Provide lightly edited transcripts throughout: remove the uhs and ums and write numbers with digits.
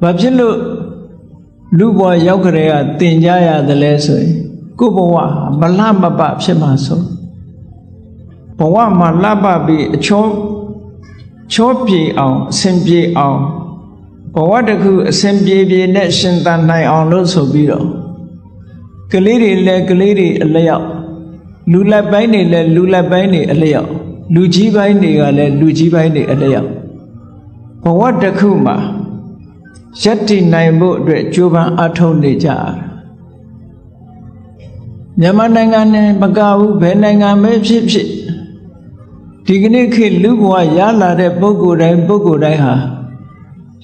ဘာဖြစ်လို့လူဘဝရောက်ကြတဲ့ကသင်ကြရတယ်လဲဆိုရင်ကိုယ်ဘဝမလှမပဖြစ်မှာဆိုဘဝမှာလှပပြီးအချောပြေအောင်အစဉ်ပြေအောင်ဘဝတစ်ခုအစဉ်ပြေနဲ့ရှင်သန်နိုင်အောင်လို့ဆိုပြီးတော့ကလေးတွေလည်းကလေးတွေအလျောက်လူလက်ပိုင်းတွေလည်းလူလက်ပိုင်းတွေအလျောက်လူကြီးပိုင်းတွေကလည်းလူကြီးပိုင်းတွေအလျောက်ဘဝတစ်ခုမှာယက်တည်နိုင်ဖို့အတွက်ကြိုးပမ်းအားထုတ်နေကြမြန်မာနိုင်ငံနဲ့မကဘူးဘယ်နိုင်ငံပဲဖြစ်ဖြစ်ဒီကနေ့ခေတ်လူဘဝရလာတဲ့ပုဂ္ဂိုလ်တိုင်းဟာ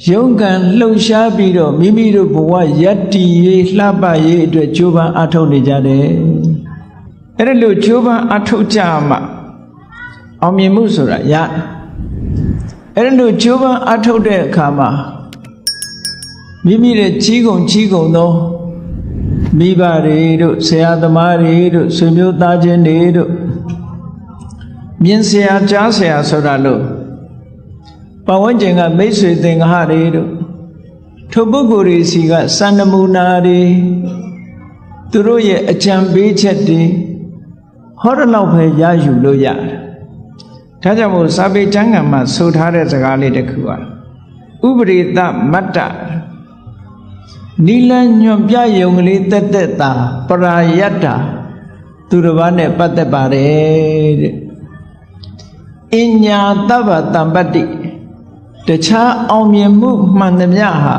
ရုန်းကန်လှုပ်ရှားပြီးတော့မိမိတို့ဘဝယက်တည်ရေးလှပရေးအတွက်ကြိုးပမ်းအားထုတ်နေကြတယ်အဲ့ဒါလို့ကြိုးပမ်းအားထုတ်ကြမှာအောင်မြင်မှုဆိုတာရအဲ့ဒါလို့ကြိုးပမ်းအားထုတ်တဲ့အခါမှာမိမိရဲ့ကြီးကုန်သောမိဘတွေတို့ဆရာသမားတွေတို့ဆွေမျိုးသားချင်းတွေတို့မြင်ဆရာကြားဆရာဆိုတာလို့ပတ်ဝန်းကျင်ကမိတ်ဆွေသင်္ဃာတွေတို့ထိုပုဂ္ဂိုလ်တွေစီကစံနမူနာတွေသူတို့ရဲ့အကြံပေးချက်တွေဟောရလောက်ပဲရယူလို့ရတယ်ဒါကြောင့်မို့စာပေကျမ်းဂန်မှာဆိုထားတဲ့စကားလေးတစ်ခုอ่ะဥပရိသမတ္တနိလညွန်ပြယုံကလေးတက်တာပရာယတ္တာသူတစ်ပါးနဲ့ပတ်သက်ပါတယ်တဲ့အညာတဗ္ဗတံပတ္တိတခြားအောင်မြင်မှုမှန်သမျှဟာ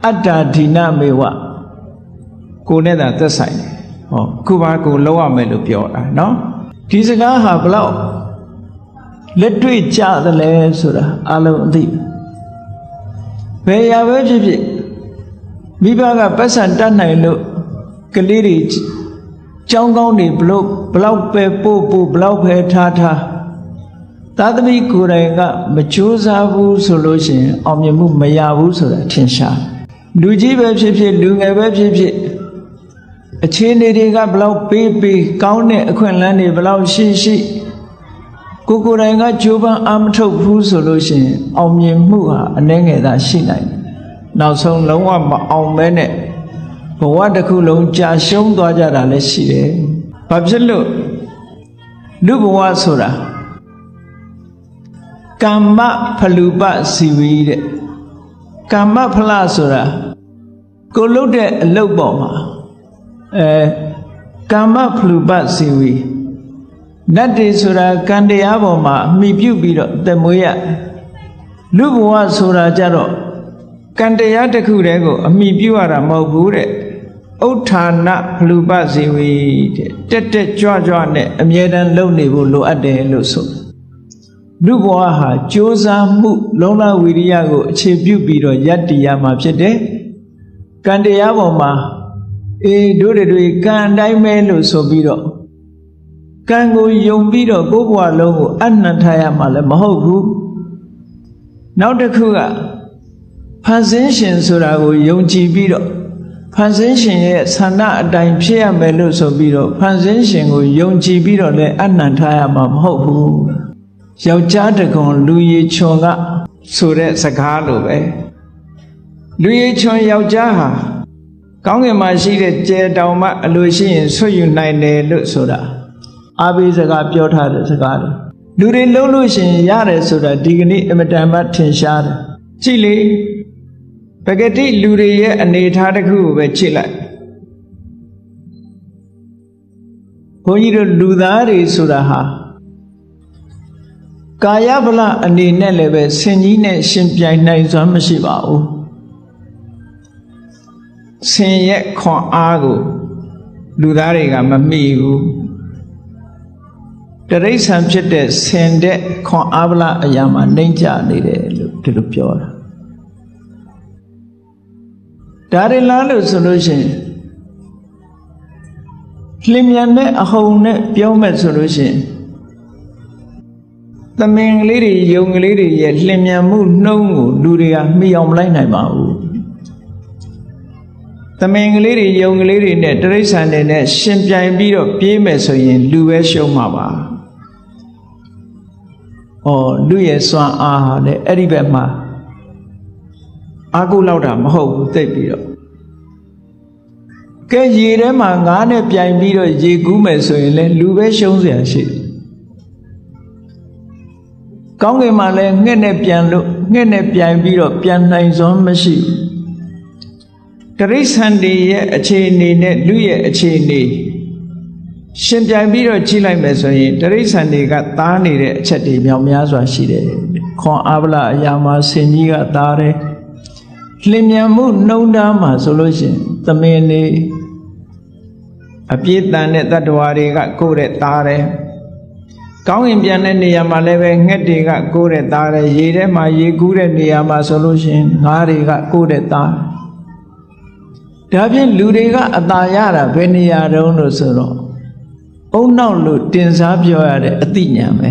အတ္တဒိနမေဝကိုနဲ့သာသက်ဆိုင်တယ်ဟောခုပါကိုလောက်ရမယ်လို့ပြောတာเนาะဒီစကားဟာဘလောက်လက်တွေ့ကြသလဲဆိုတာအလုံးအသိဘယ်ရာပဲဖြစ်ဖြစ်မိဘကပတ်စံတတ်နိုင်လို့ကလေးတွေကြောင်းကောင်းတွေဘလောက်ပဲပို့ဘလောက်ပဲထားသာသမီကိုယ်တိုင်ကမကြိုးစားဘူးဆိုလို့ရှိရင်အောင်မြင်မှုမရဘူးဆိုတာထင်ရှားလူကြီးပဲဖြစ်ဖြစ်လူငယ်ပဲဖြစ်ဖြစ်အခြေအနေတွေကဘလောက်ပေးကောင်းတဲ့အခွင့်အလမ်းတွေဘလောက်ရှိကိုယ်တိုင်ကကြိုးပမ်းအားမထုတ်ဘူးဆိုလို့ရှိရင်အောင်မြင်မှုဟာအနည်းငယ်သာရှိနိုင်တယ်နောက်ဆုံးလုံးဝမအောင်မဲနဲ့ဘဝတစ်ခုလုံးကြာရှုံးသွားကြတာလည်းရှိတယ်ဘာဖြစ်လို့လူဘဝဆိုတာကမ္မဖလူပစီဝီတဲ့ကမ္မဖလဆိုတာကိုလုပ်တဲ့အလုပ်ပေါ်မှာကမ္မဖလူပစီဝီနတ်တွေဆိုတာကံတရားပေါ်မှာအမိပြုပြီးတော့သက်မွေးရလူဘဝဆိုတာကြတော့ကံတရားတစ်ခုတည်းကိုအမိပြုရတာမဟုတ်ဘူးတဲ့ဥဋ္ဌာဏဖလူပစီဝီတဲ့တက်ကြွနဲ့အမြဲတမ်းလုပ်နေဖို့လိုအပ်တယ်လို့ဆိုလူဘဝဟာကြိုးစားမှုလုံလဝိရိယကိုအခြေပြုပြီးတော့ယက်တည်ရမှာဖြစ်တယ်ကံတရားပေါ်မှာတို့တွေကံအတိုင်းပဲလို့ဆိုပြီးတော့ကံကိုယုံပြီးတော့ကိုယ်ဘဝလုံးကိုအနှံထားရမှာလည်းမဟုတ်ဘူးနောက်တစ်ခုကဖန်ဆင်းရှင်ဆိုတာကိုယုံကြည်ပြီးတော့ဖန်ဆင်းရှင်ရဲ့ဆန္ဒအတိုင်းဖြစ်ရမယ်လို့ဆိုပြီးတော့ဖန်ဆင်းရှင်ကိုယုံကြည်ပြီးတော့လည်းအနှံထားရမှာမဟုတ်ဘူးယောက်ျားတကွန်လူရည်ချွန်ကဆိုတဲ့စကားလိုပဲလူရည်ချွန်ယောက်ျားဟာကောင်းကင်မှာရှိတဲ့ကြယ်တောင်မှအလိုရှိရင်ဆွတ်ယူနိုင်တယ်လို့ဆိုတာအာဘိစကားပြောထားတဲ့စကားလူတွေလုံးလို့ရှိရင်ရတယ်ဆိုတာဒီကနေ့အမတန်မှထင်ရှားတယ်ကြည့်လေပဂတိလူတွေရဲ့အနေထားတစ်ခုကိုပဲကြည့်လိုက်ဘုန်းကြီးတို့လူသားတွေဆိုတာဟာကာယဗလအနေနဲ့လည်းပဲဆင်ကြီးနဲ့ရှင်ပြိုင်နိုင်စွမ်းမရှိပါဘူးဆင်ရဲ့ခွန်အားကိုလူသားတွေကမမိဘူးတရိษံဖြစ်တဲ့ဆင်တဲ့ခွန်အားဗလအရာမှာနှိမ့်ကြနေတယ်လို့ဒီလိုပြောတာဒါတွေလားလို့ဆိုလို့ရှိရင်လျင်မြန်တဲ့အဟုန်နဲ့ပြောမဲ့ဆိုလို့ရှိရင်သမင်ကလေးတွေယုံကလေးတွေရဲ့လျင်မြန်မှုနှုံးကိုလူတွေကမှီအောင်မလိုက်နိုင်ပါဘူးသမင်ကလေးတွေယုံကလေးတွေနဲ့တရိษံတွေနဲ့ရှင်ပြိုင်ပြီးတော့ပြေးမယ်ဆိုရင်လူပဲရှုံးမှာပါလူရဲ့စွမ်းအားဟာလည်းအဲ့ဒီဘက်မှာ အားကိုးလောက်တာမဟုတ်ဘူးသိပြီးတော့ကဲရေထဲမှာငါးနဲ့ပြိုင်ပြီးတော့ရေကူးမယ်ဆိုရင်လည်းလူပဲရှုံးเสียရှိတယ်ကောင်းကင်မှာလည်းငှက်နဲ့ပြန်လို့ငှက်နဲ့ပြိုင်ပြီးတော့ပြန်နိုင်စွမ်းမရှိဘူးတိရစ္ဆာန်တွေရဲ့အခြေအနေနဲ့လူရဲ့အခြေအနေရှင်ပြိုင်ပြီးတော့ကြည့်လိုက်မယ်ဆိုရင်တိရစ္ဆာန်တွေကသားနေတဲ့အချက်တွေမြောက်များစွာရှိတယ်ခွန်အားဗလာအရာမှာဆင်ကြီးကသားတယ်လျင်မြန်မှုနှုံးသားမှာဆိုလို့ရှိရင်သမင်နေအပြည့်တန်တဲ့တ attva တွေကကိုယ်တဲ့သားတယ်ကောင်းရင်ပြန်တဲ့နေရာမှာလည်းပဲငှက်တွေကကိုယ်တဲ့သားတယ်ရေထဲမှာရေကူးတဲ့နေရာမှာဆိုလို့ရှိရင်ငါးတွေကကိုယ်တဲ့သားဒါဖြင့်လူတွေကအသာရတာဘယ်နေရာတုံးလို့ဆိုတော့အုံနောက်လို့တင်စားပြောရတဲ့အသိဉာဏ်ပဲ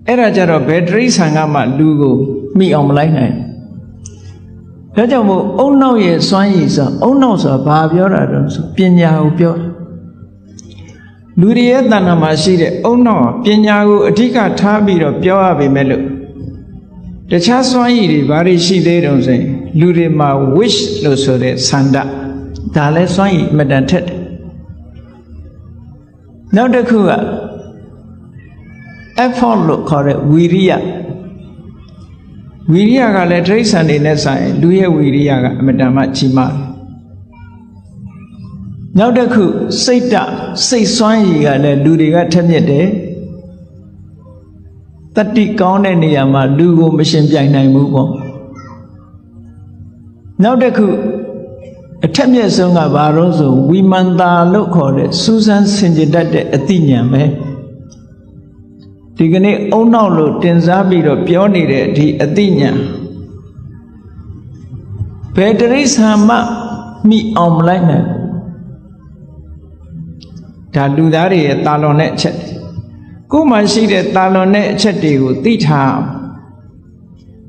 အဲ့ဒါကြတော့ဘယ်တိရစ္ဆာန်ကမှလူကိုမိအောင်မလိုက်နိုင်ဒါကြောင့်မို့အုံနောက်ရဲ့စွမ်းရည်ဆိုအုံနောက်ဆိုတာဘာပြောတာတုံးဆိုပညာကိုပြောလူတွေရဲ့တဏ္ဍာမှာရှိတဲ့အုံနောက်ပညာကိုအဓိကထားပြီးတော့ပြောရပေမဲ့လို့တခြားစွမ်းရည်တွေဘာတွေရှိသေးတုံးဆိုရင်လူတွေမှာ wish လို့ဆိုတဲ့ဆန္ဒဒါလည်းစွမ်းရည်အမတန်ထက်တယ်နောက်တစ်ခုက effort လို့ခေါ်တဲ့ဝီရိယဝီရိယကလည်းတိရစ္ဆာန်တွေနဲ့ဆိုင်လူရဲ့ဝီရိယကအမတန်မှကြီးမားတယ်နောက်တစ်ခုစိတ်စွမ်းရည်ကလည်းလူတွေကထက်မြက်တယ်တတိကောင်းတဲ့နေရာမှာလူကိုမရှင်ပြိုင်နိုင်ဘူးပေါ့နောက်တစ်ခုအထက်မြက်ဆုံးကဘာလို့ဆိုဝိမန္တာလို့ခေါ်တဲ့စူးစမ်းဆင်ခြင်တတ်တဲ့အသိဉာဏ်ပဲဒီကနေ့အုံနောက်လို့တင်စားပြီးတော့ပြောနေတဲ့ဒီအသိဉာဏ်ဘယ်တိရစ္ဆာန်မှမိအောင်မလိုက်နိုင်ဒါလူသားတွေရဲ့တာလွန်တဲ့အချက်ကိုယ်မှရှိတဲ့တာလွန်တဲ့အချက်တွေကိုသိထား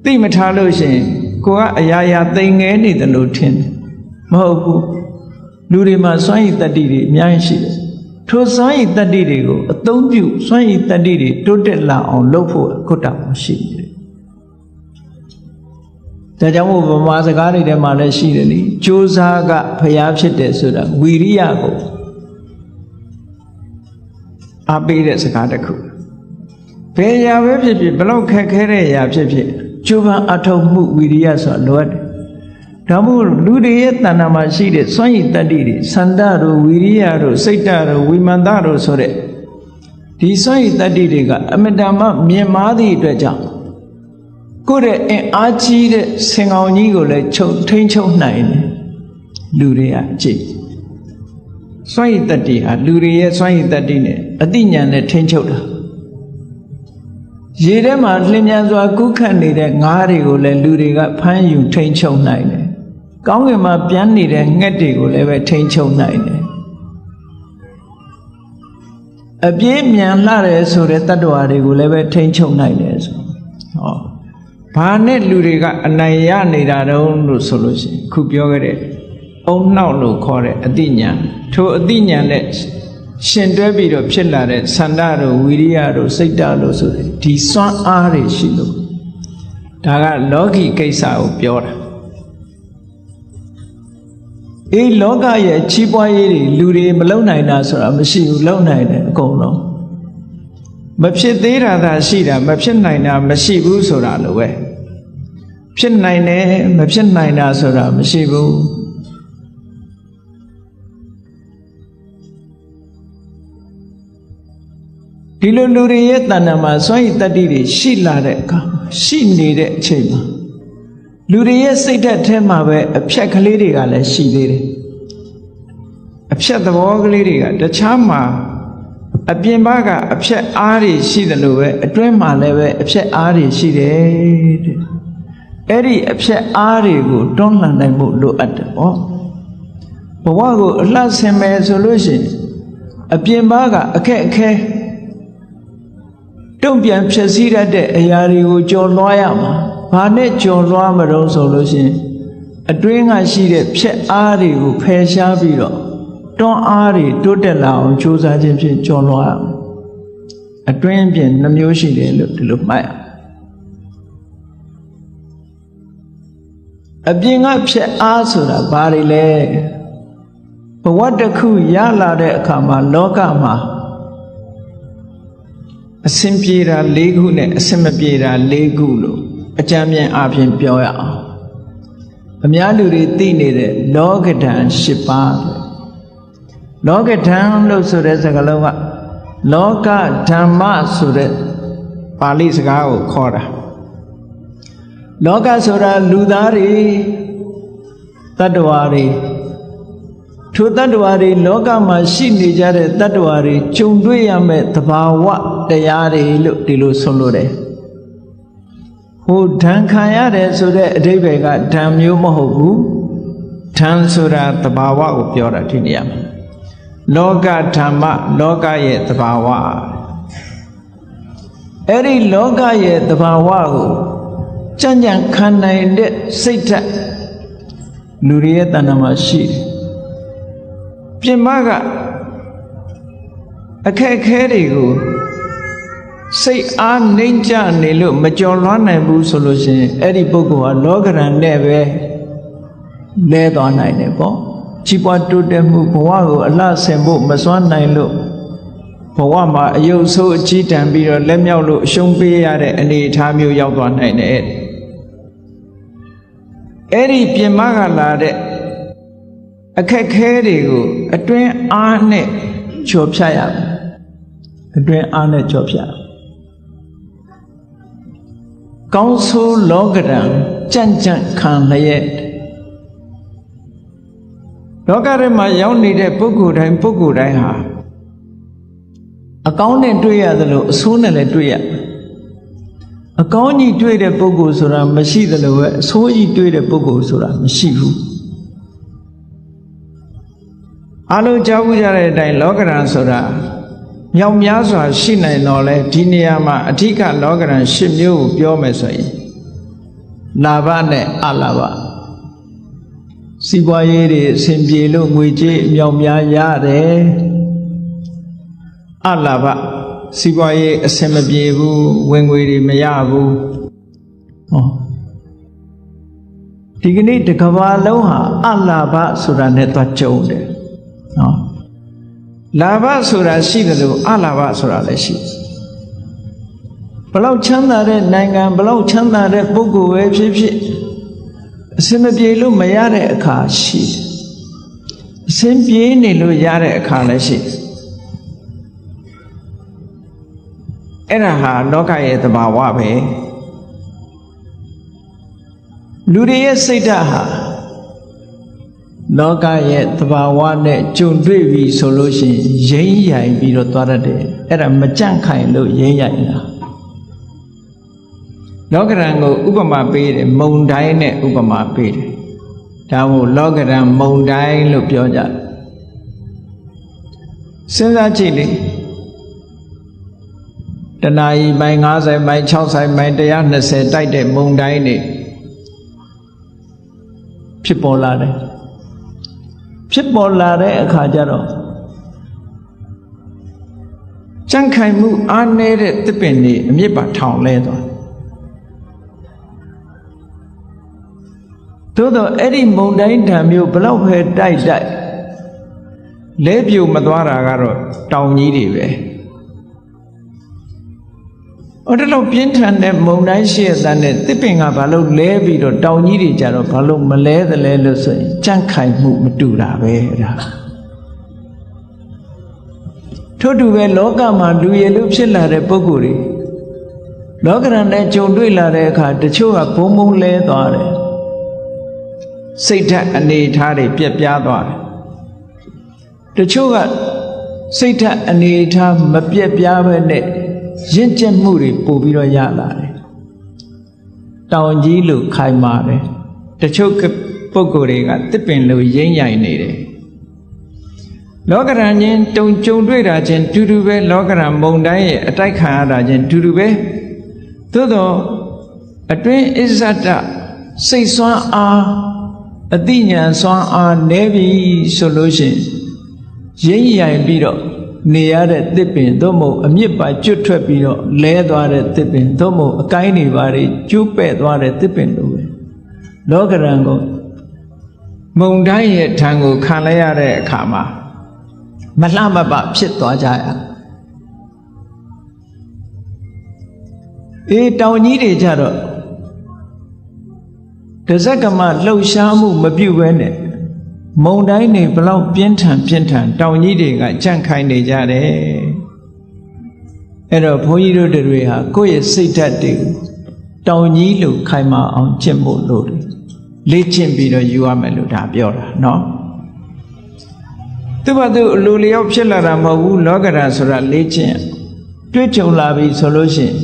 သိမထားလို့ရှိရင်ကိုကအရာရာသိငဲနေတယ်လို့ထင်တယ်မဟုတ်ဘူးလူတွေမှာစွမ်းရည်တတ္တိတွေအများကြီးရှိတယ်ထိုစွမ်းရည်တတ္တိတွေကိုအသုံးပြုစွမ်းရည်တတ္တိတွေတိုးတက်လာအောင်လုပ်ဖို့ခုတောင်ရှိတယ်ဒါကြောင့်မို့ဗမာစကားတွေထဲမှာလည်းရှိတယ်လေကြိုးစားကဖျားဖြစ်တယ်ဆိုတာဝီရိယကိုအားပေးတဲ့စကားတစ်ခုဘယ်ရာပဲဖြစ်ဖြစ်ဘလောက်ခက်ခဲတဲ့ရာဖြစ်ဖြစ်ကြိုးပမ်းအထောက်မှုဝီရိယဆိုတာလိုအပ်တယ်ဒါမို့လူတွေရဲ့တဏ္ဍာမှာရှိတဲ့စွမ်းရည်တတ္တိတွေစန္ဒတို့ဝီရိယတို့စိတ်တတို့ဝိမန္တတို့ဆိုတဲ့ဒီစွမ်းရည်တတ္တိတွေကအမတန်မှမြင့်မားသည့်အတွက်ကြောင့်ကိုယ့်ရဲ့အင်အားကြီးတဲ့ဆင်ကောင်ကြီးကိုလည်းထိန်းချုပ်နိုင်တယ်လူတွေကအကြည့်စွမ်းရည်တတ္တိဟာလူတွေရဲ့စွမ်းရည်တတ္တိနဲ့အသိဉာဏ်နဲ့ထိန်းချုပ်တာရေထဲမှာလျင်မြန်စွာကူးခတ်နေတဲ့ငါးတွေကိုလည်းလူတွေကဖမ်းယူထိန်းချုပ်နိုင်တယ်ကောင်းကင်မှာပြန်နေတဲ့ငှက်တွေကိုလည်းပဲထိန်းချုပ်နိုင်တယ်အပြေးမြန်လှတယ်ဆိုတဲ့တ attva တွေကိုလည်းပဲထိန်းချုပ်နိုင်တယ်ဆိုဟောဘာနဲ့လူတွေကအနိုင်ရနေတာတုံးလို့ဆိုလို့ရှိရင်ခုပြောခဲ့တဲ့အုံနောက်လို့ခေါ်တဲ့အသိဉာဏ်ထိုအသိဉာဏ်နဲ့ရှင်တွဲပြီးတော့ဖြစ်လာတဲ့ဆန္ဒတို့ဝီရိယတို့စိတ်တလို့ဆိုတဲ့ဒီစွမ်းအားတွေရှိလို့ဒါကလောကီကိစ္စကိုပြောတာအေးလောကရဲ့ချီးပွားရေးတွေလူတွေမလုံနိုင်တာဆိုတာမရှိဘူးလုံနိုင်တယ်အကုန်လုံးမဖြစ်သေးတာသာရှိတာမဖြစ်နိုင်တာမရှိဘူးဆိုတာလိုပဲဖြစ်နိုင်တယ်မဖြစ်နိုင်တာဆိုတာမရှိဘူးဒီလိုလူတွေရဲ့တဏ္ဍာမှာစွမ်းရည်တတ္တိတွေရှိလာတဲ့အခါရှိနေတဲ့အချိန်မှာလူတွေရဲ့စိတ်ဓာတ်ထဲမှာပဲအဖြက်ကလေးတွေကလည်းရှိသေးတယ်အဖြက်သဘောကလေးတွေကတခြားမှာအပြင်ဘက်ကအဖြက်အားတွေရှိတယ်လို့ပဲအတွင်းမှာလည်းပဲအဖြက်အားတွေရှိတယ်တဲ့အဲ့ဒီအဖြက်အားတွေကိုတွန်းလှန်နိုင်မှုလိုအပ်တယ်ဟောဘဝကိုအလှဆင်မယ်ဆိုလို့ရှိရင်အပြင်ဘက်ကအခက်အခဲတုံ့ပြန်ဖြစ်စည်းတတ်တဲ့အရာတွေကိုကြော်လွှားရမှာဘာနဲ့ကြော်လွှားမလို့ဆိုလို့ရှိရင်အတွင်းကရှိတဲ့ဖြက်အားတွေကိုဖယ်ရှားပြီးတော့တွန်းအားတွေတိုးတက်လာအောင်ကြိုးစားခြင်းဖြင့်ကြော်လွှားရမှာအတွင်းပြင်နှမျိုးရှိတယ်လို့ဒီလိုမှတ်ရ အပြင်ကဖြစ်အားဆိုတာဘာတွေလဲဘဝတစ်ခုရလာတဲ့အခါမှာလောကမှာအစင်ပြေတာ၄ခုနဲ့အစင်မပြေတာ၄ခုလို့အကြမ်းမြင်အားဖြင့်ပြောရအောင်အများလူတွေသိနေတဲ့လောကဓာတ်၈ပါးလောကဓာတ်လို့ဆိုတဲ့စကားလုံးကလောကဓမ္မဆိုတဲ့ပါဠိစကားကိုခေါ်တာလောကဆိုတာလူသားတွေတတ္တဝါတွေထိုတတ္တဝါတွေလောကမှာရှိနေကြတဲ့တတ္တဝါတွေကြုံတွေ့ရမယ့်သဘာဝတရားတွေလို့ဒီလိုဆိုလို့တယ်ဟိုဓာန်ခံရတယ်ဆိုတဲ့အဓိပ္ပာယ်ကဓာန်မျိုးမဟုတ်ဘူးဓာန်ဆိုတာသဘာဝကိုပြောတာဒီနေရာမှာလောကဓမ္မလောကရဲ့သဘာဝအဲ့ဒီလောကရဲ့သဘာဝကိုကြံ့ကြံ့ခံနိုင်တဲ့စိတ်ဓာတ်လူတွေရဲ့တဏ္ဍာမှာရှိတယ်ပြင်မကအခက်အခဲတွေကိုစိတ်အားနှိမ့်ချနေလို့မကြော်လွှမ်းနိုင်ဘူးဆိုလို့ရှိရင်အဲ့ဒီပုဂ္ဂိုလ်ဟာလောကရန်နဲ့ပဲလဲသွားနိုင်တယ်ပေါ့ကြီးပွားတိုးတက်မှုဘဝကိုအလှဆင်ဖို့မစွမ်းနိုင်လို့ဘဝမှာအယုတ်ဆိုးအကြီးတန်းပြီးတော့လက်မြောက်လို့အရှုံးပေးရတဲ့အနေအထားမျိုးရောက်သွားနိုင်တယ်အဲ့ဒီပြင်မကလာတဲ့အခက်ခဲတွေကိုအတွင်းအားနဲ့ကျော်ဖြတ်ရမယ်အတွင်းအားနဲ့ကျော်ဖြတ်ကောင်းဆိုးလောကဓာတ်ကြံ့ကြံ့ခံလျက်လောကထဲမှာရောက်နေတဲ့ပုဂ္ဂိုလ်တိုင်းဟာအကောင်းနဲ့တွေ့ရသလိုအဆိုးနဲ့လည်းတွေ့ရအကောင်းကြီးတွေ့တဲ့ပုဂ္ဂိုလ်ဆိုတာမရှိသလိုပဲအဆိုးကြီးတွေ့တဲ့ပုဂ္ဂိုလ်ဆိုတာမရှိဘူးအလုံးကြားဘူးကြတဲ့အတိုင်းလောကဓာတ်ဆိုတာမြောက်များစွာရှိနိုင်တော့လဲဒီနေရာမှာအဓိကလောကဓာတ်၈မျိုးကိုပြောမယ်ဆိုရင်လာဘနဲ့အလာဘစီးပွားရေးတွေအဆင်ပြေလို့ငွေကြေးအမြောက်များရတယ်အလာဘစီးပွားရေးအဆင်မပြေဘူးဝင်ငွေတွေမရဘူးဟောဒီကနေ့တစ်ကမ္ဘာလုံးဟာအလာဘဆိုတာနဲ့သွားကြုံတယ်နော်လာဘဆိုတာရှိတယ်လို့အလာဘဆိုတာလည်းရှိဘလောက်ချမ်းသာတဲ့နိုင်ငံဘလောက်ချမ်းသာတဲ့ပုဂ္ဂိုလ်ပဲဖြစ်ဖြစ်အစင်မပြေလို့မရတဲ့အခါရှိတယ်အစင်ပြေနေလို့ရတဲ့အခါလည်းရှိတယ်အဲ့ဒါဟာလောကရဲ့သဘာဝပဲလူတွေရဲ့စိတ်ဓာတ်ဟာလောကရဲ့သဘာဝနဲ့ကြုံတွေ့ပြီဆိုလို့ရှိရင်ရိမ့်ရိုင်ပြီးတော့သွားတတ်တယ်အဲ့ဒါမကြန့်ခိုင်လို့ရိမ့်ရိုင်တာလောကဓာတ်ကိုဥပမာပေးတယ်မုန်တိုင်းနဲ့ဥပမာပေးတယ်ဒါမို့လောကဓာတ်မုန်တိုင်းလို့ပြောကြတယ်စဉ်းစားကြည့်လေတနာရီပိုင်း90ပိုင်း60ပိုင်း120တိုက်တဲ့မုန်တိုင်းတွေဖြစ်ပေါ်လာတယ်ဖြစ်ပေါ်လာတဲ့အခါကျတော့ကြံ့ခိုင်မှုအားနည်းတဲ့သစ်ပင်တွေအမြစ်ပါထောင်လဲသွားသို့တော့အဲ့ဒီမုန်တိုင်းဓာတ်မျိုးဘလောက်ပဲတိုက်လဲပြိုမသွားတာကတော့တောင်ကြီးတွေပဲအဲ့ဒါတော့ပြင်းထန်တဲ့မုန်တိုင်းရှိတဲ့သစ်ပင်ကဘာလို့လဲပြီးတော့တောင်ကြီးတွေကြတော့ဘာလို့မလဲသလဲလို့ဆိုရင်ကြံ့ခိုင်မှုမတူတာပဲအဲ့ဒါထို့တူပဲလောကမှာလူရည်လို့ဖြစ်လာတဲ့ပုဂ္ဂိုလ်တွေလောကရန်နဲ့ကြုံတွေ့လာတဲ့အခါတချို့ကဘုံဘုံလဲသွားတယ်စိတ်ဓာတ်အနေထားတွေပြက်ပြားသွားတယ်တချို့ကစိတ်ဓာတ်အနေထားမပြက်ပြားပဲနဲ့ရင့်ကျက်မှုတွေပို့ပြီးတော့ရလာတယ်တောင်ကြီးလို့ခိုင်မာတယ်တချို့ပုဂ္ဂိုလ်တွေကတစ်ပင်လို့ရိမ့်ရိုင်နေတယ်လောကရန်ချင်းကြုံတွေ့တာချင်းတူတူပဲလောကရန်မုန်တိုင်းရဲ့အတိုက်ခံရတာချင်းတူတူပဲသို့တော့အတွင်းအစ္ဆဒစိတ်ဆွမ်းအားအသိဉာဏ်ဆွမ်းအားနည်းပြီဆိုလို့ရှိရင်ရိမ့်ရိုင်ပြီးတော့နေရတဲ့သစ်ပင်သို့မဟုတ်အမြစ်ပါကျွတ်ထွက်ပြီးတော့လဲသွားတဲ့သစ်ပင်သို့မဟုတ်အကိုင်းတွေပါတွေကျိုးပဲ့သွားတဲ့သစ်ပင်လိုပဲ လောကရန်ကိုမုံတိုင်းရဲ့ထံကိုခံလိုက်ရတဲ့အခါမှာမလှမပဖြစ်သွားကြရတောင်ကြီးတွေကြတော့တဇက်ကမလှုပ်ရှားမှုမပြုတ်ဘဲနဲ့မုံတိုင်းတွေဘလောက်ပြင်းထန်တောင်ကြီးတွေကကြန့်ခိုင်နေကြတယ်အဲ့တော့ဘုန်းကြီးတို့တွေဟာကိုယ့်ရဲ့စိတ်ဓာတ်တွေကိုတောင်ကြီးလို့ခိုင်မာအောင်ကျင့်ဖို့လို့လေ့ကျင့်ပြီးတော့ယူရမယ်လို့ဒါပြောတာနော်သူ့ဘာသူအလိုလျောက်ဖြစ်လာတာမဟုတ်ဘူးလောကဓာတ်ဆိုတာလေ့ကျင့်တွေ့ကြုံလာပြီဆိုလို့ရှိရင်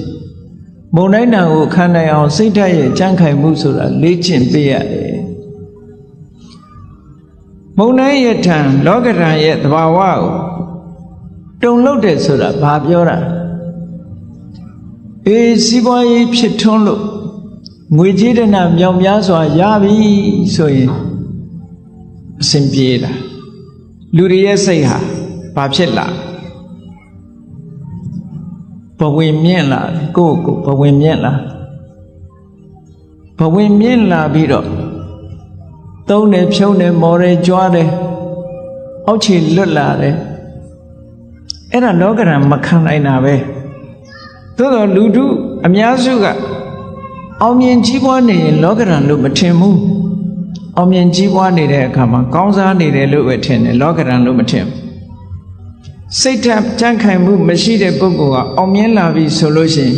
မုံတိုင်းတန်ကိုခံနိုင်အောင်စိတ်ဓာတ်ရဲ့ကြံ့ခိုင်မှုဆိုတာလေ့ကျင့်ပေးရတယ်မုံတိုင်းရဲ့ထံလောကဓာတ်ရဲ့သဘာဝကိုတုံ့လောက်တယ်ဆိုတာဘာပြောတာစီးပွားရေးဖြစ်ထွန်းလို့ငွေကြေးဒနာမြောင်များစွာရပြီဆိုရင်အစဉ်ပြေးတာလူတွေရဲ့စိတ်ဟာဘာဖြစ်လာဘဝင်မြင့်လာကိုယ့်ကိုဘဝင်မြင့်လာဘဝင်မြင့်လာပြီးတော့သုံးတယ်ဖြုံးတယ်မော်တယ်ကြွားတယ်အောက်ခြေလွတ်လာတယ်အဲ့ဒါလောကဓာတ်မခံနိုင်တာပဲသို့တော်လူထုအများစုကအောင်မြင်ကြီးပွားနေရင်လောကဓာတ်လို့မထင်ဘူးအောင်မြင်ကြီးပွားနေတဲ့အခါမှာကောင်းစားနေတယ်လို့ပဲထင်တယ်လောကဓာတ်လို့မထင်ဘူးစိတ်ဓာတ်ကြံ့ခိုင်မှုမရှိတဲ့ပုဂ္ဂိုလ်ကအောင်မြင်လာပြီဆိုလို့ရှိရင်